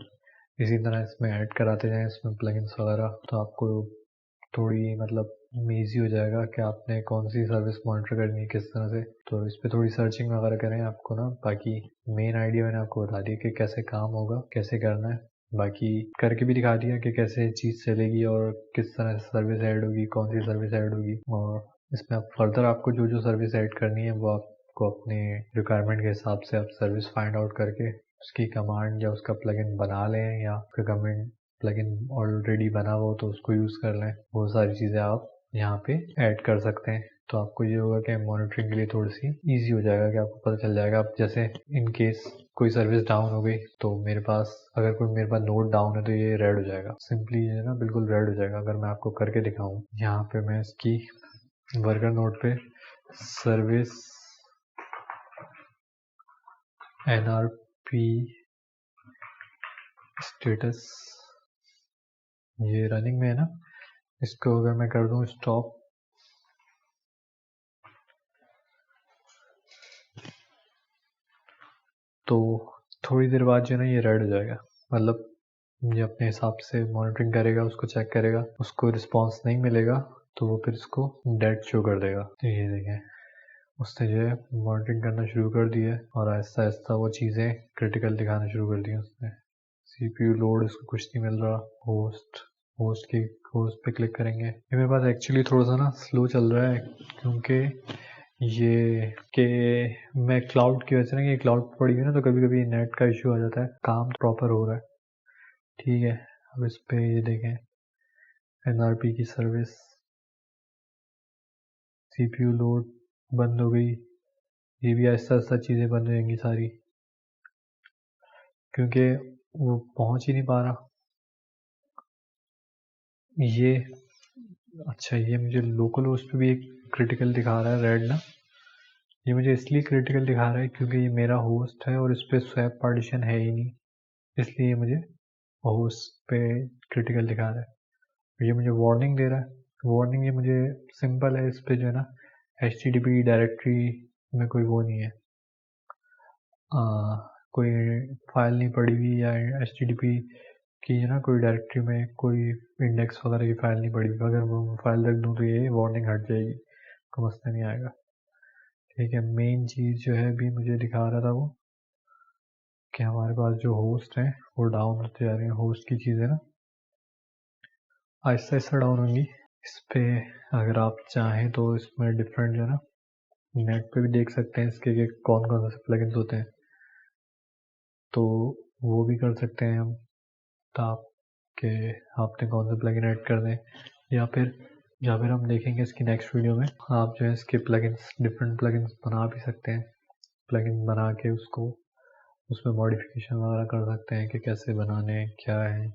इसी तरह इसमें ऐड कराते जाएं इसमें प्लगइन्स वगैरह, तो आपको थोड़ी मतलब ईजी हो जाएगा कि आपने कौन सी सर्विस मॉनिटर करनी है किस तरह से। तो इस पर थोड़ी सर्चिंग वगैरह करें आपको ना, बाकी मेन आइडिया मैंने आपको बता दी कि कैसे काम होगा, कैसे करना है। बाकी करके भी दिखा दिया कि कैसे चीज़ चलेगी और किस तरह से सर्विस ऐड होगी, कौन सी सर्विस ऐड होगी। और इसमें आप फर्दर आपको जो जो सर्विस ऐड करनी है वो आपको अपने रिक्वायरमेंट के हिसाब से आप सर्विस फाइंड आउट करके उसकी कमांड या उसका प्लगइन बना लें, या उसका कमेंट प्लगइन ऑलरेडी बना हो तो उसको यूज़ कर लें। वो सारी चीज़ें आप यहाँ पे ऐड कर सकते हैं। तो आपको ये होगा कि मॉनिटरिंग के लिए थोड़ी सी इजी हो जाएगा कि आपको पता चल जाएगा। आप जैसे इन केस कोई सर्विस डाउन हो गई तो मेरे पास मेरे पास नोड डाउन है तो ये रेड हो जाएगा, सिंपली ये ना बिल्कुल रेड हो जाएगा। अगर मैं आपको करके दिखाऊं, यहाँ पे मैं इसकी वर्कर नोड पे सर्विस NRP स्टेटस ये रनिंग में है ना, इसको अगर मैं कर दूं स्टॉप, तो थोड़ी देर बाद जो है ना ये रेड हो जाएगा। मतलब ये अपने हिसाब से मॉनिटरिंग करेगा, उसको चेक करेगा, उसको रिस्पांस नहीं मिलेगा तो वो फिर इसको डेड शो कर देगा। तो ये देखें, उसने जो है मॉनिटरिंग करना शुरू कर दिया है और आहिस्ता आहिस्ता वो चीज़ें क्रिटिकल दिखाना शुरू कर दी उसने। CPU लोड इसको कुछ नहीं मिल रहा। होस्ट पे क्लिक करेंगे। ये मेरे पास एक्चुअली थोड़ा सा ना स्लो चल रहा है क्योंकि ये कि मैं क्लाउड की वजह से ना, ये क्लाउड पड़ी हुई ना तो कभी कभी नेट का इशू आ जाता है। काम प्रॉपर हो रहा है, ठीक है। अब इस पे ये देखें NRP की सर्विस, CPU लोड बंद हो गई। ये भी आहिस्ता आहिस्ता चीज़ें बंद हो जाएंगी सारी, क्योंकि वो पहुंच ही नहीं पा रहा। ये अच्छा, ये मुझे लोकल होस्ट पे भी एक क्रिटिकल दिखा रहा है रेड ना। ये मुझे इसलिए क्रिटिकल दिखा रहा है क्योंकि ये मेरा होस्ट है और इस पर स्वैप पार्टीशन है ही नहीं, इसलिए ये मुझे होस्ट पे क्रिटिकल दिखा रहा है। ये मुझे वार्निंग दे रहा है। वार्निंग ये मुझे सिंपल है, इस पे जो है ना HTTP डायरेक्टरी में कोई वो नहीं है, कोई फाइल नहीं पड़ी हुई, या HTTP की है ना कोई डायरेक्टरी में कोई इंडेक्स वगैरह की फाइल नहीं पड़ी हुई। अगर वो फाइल रख दूँ तो ये वार्निंग हट जाएगी, तो मसला नहीं आएगा। ठीक है, मेन चीज़ जो है अभी मुझे दिखा रहा था वो कि हमारे पास जो होस्ट है वो डाउन होते जा रहे हैं। होस्ट की चीज़ें ना आहिस्ता आहिस्ता डाउन होंगी। इस पर अगर आप चाहें तो इसमें डिफरेंट जो है ना नेट पे भी देख सकते हैं इसके कि कौन कौन से प्लगइन्स होते हैं, तो वो भी कर सकते हैं हम। ताप के आपने कौन से प्लगइन ऐड कर दें, या फिर हम देखेंगे इसकी नेक्स्ट वीडियो में। आप जो है इसके प्लगइन्स, डिफरेंट प्लगइन्स बना भी सकते हैं। प्लगइन बना के उसको उसमें मॉडिफिकेशन वगैरह कर सकते हैं कि कैसे बनाने हैं, क्या है,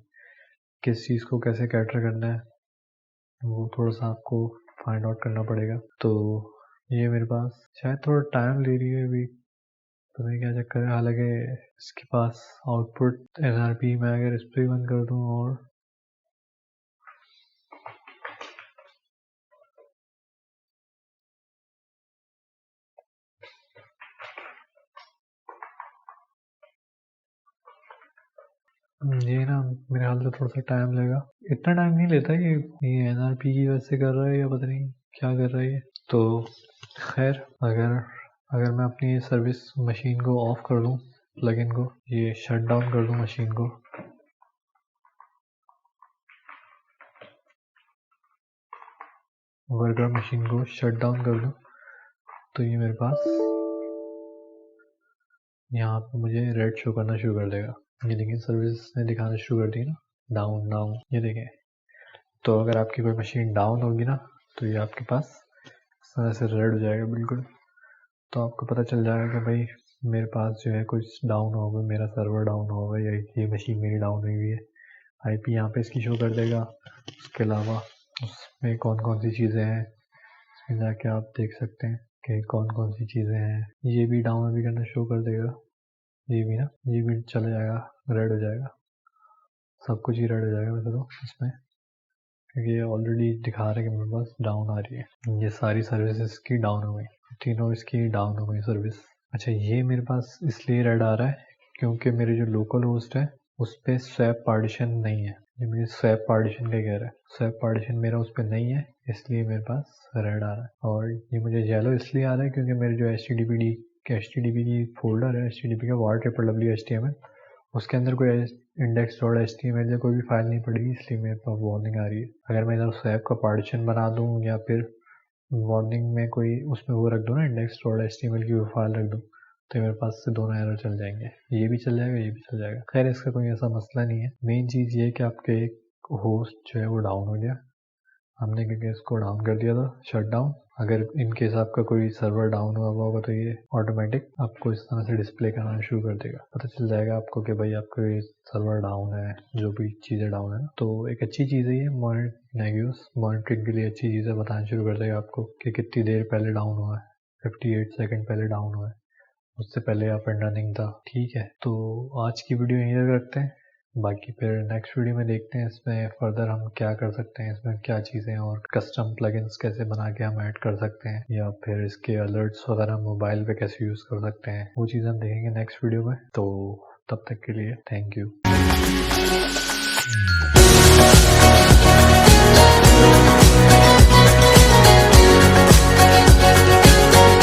किस चीज़ को कैसे कैटर करना है, वो थोड़ा सा आपको फाइंड आउट करना पड़ेगा। तो ये मेरे पास शायद थोड़ा टाइम ले रही है अभी, पता नहीं क्या चक्कर है। हालांकि इसके पास आउटपुट NRP में अगर इस पर बंद कर दूँ और ये ना मेरे ख्याल से थोड़ा सा टाइम लगेगा। इतना टाइम नहीं लेता है ये NRP की वजह से कर रहा है या पता नहीं क्या कर रहा है ये। तो खैर, अगर मैं अपनी सर्विस मशीन को ऑफ कर दूं, प्लगइन को ये शट डाउन कर दूं मशीन को, वर्कर मशीन को शट डाउन कर दूं, तो ये मेरे पास यहाँ पे मुझे रेड शो करना शुरू कर देगा। ये देखिए सर्विस ने दिखाना शुरू कर दी ना, डाउन डाउन, ये देखें। तो अगर आपकी कोई मशीन डाउन होगी ना तो ये आपके पास इस तरह से रेड हो जाएगा बिल्कुल। तो आपको पता चल जाएगा कि भाई मेरे पास जो है कुछ डाउन होगा, मेरा सर्वर डाउन होगा या ये मशीन मेरी डाउन हुई है। IP यहाँ पे इसकी शो कर देगा। उसके अलावा उसमें कौन कौन सी चीज़ें हैं इसमें जाके आप देख सकते हैं कि कौन कौन सी चीज़ें हैं। ये भी डाउन अभी करना शो कर देगा, ये भी ना, ये भी चला जाएगा, रेड हो जाएगा, सब कुछ ही रेड हो जाएगा वैसे तो इसमें, क्योंकि ये ऑलरेडी दिखा रहा है कि मेरे पास डाउन आ रही है। ये सारी सर्विसेज की डाउन हो गई, तीनों इसकी डाउन हो गई सर्विस। अच्छा, ये मेरे पास इसलिए रेड आ रहा है क्योंकि मेरे जो लोकल होस्ट है उस पर स्वैप पार्टीशन नहीं है। ये मुझे स्वैप पार्टीशन का कह रहा है, स्वैप पार्टीशन मेरा उस पर नहीं है, इसलिए मेरे पास रेड आ रहा है। और ये मुझे येलो इसलिए आ रहा है क्योंकि मेरे जो HTTP की फोल्डर है, HTTP का var_w_html, उसके अंदर कोई इंडेक्स डॉट HTML या कोई भी फाइल नहीं पड़ी, इसलिए मेरे पास वार्निंग आ रही है। अगर मैं इधर स्वैप का पार्टीशन बना दूँ या फिर वार्निंग में कोई उसमें वो रख दूँ ना, इंडेक्स डॉट HTML की वो फाइल रख दूँ, तो मेरे पास से दोनों एरर चल जाएंगे। ये भी चल जाएगा, ये भी चल जाएगा। खैर इसका कोई ऐसा मसला नहीं है। मेन चीज़ ये है कि आपके एक होस्ट जो है वो डाउन हो गया, हमने क्योंकि इसको डाउन कर दिया था, शट डाउन। अगर इन केस आपका कोई सर्वर डाउन हुआ होगा तो ये ऑटोमेटिक आपको इस तरह से डिस्प्ले करना शुरू कर देगा। पता चल जाएगा आपको कि भाई आपका ये सर्वर डाउन है, जो भी चीज़ें डाउन है ना। तो एक अच्छी चीज़ है ये Nagios, मॉनिटरिंग के लिए अच्छी चीज़ें बताना शुरू कर देगा आपको कि कितनी देर पहले डाउन हुआ है, 58 सेकेंड पहले डाउन हुआ है, उससे पहले अप एंड रनिंग था। ठीक है, तो आज की वीडियो यहीं तक रखते हैं, बाकी फिर नेक्स्ट वीडियो में देखते हैं इसमें फर्दर हम क्या कर सकते हैं, इसमें क्या चीज़ें और कस्टम प्लगइन्स कैसे बना के हम ऐड कर सकते हैं, या फिर इसके अलर्ट्स वगैरह मोबाइल पे कैसे यूज़ कर सकते हैं, वो चीज़ हम देखेंगे नेक्स्ट वीडियो में। तो तब तक के लिए थैंक यू।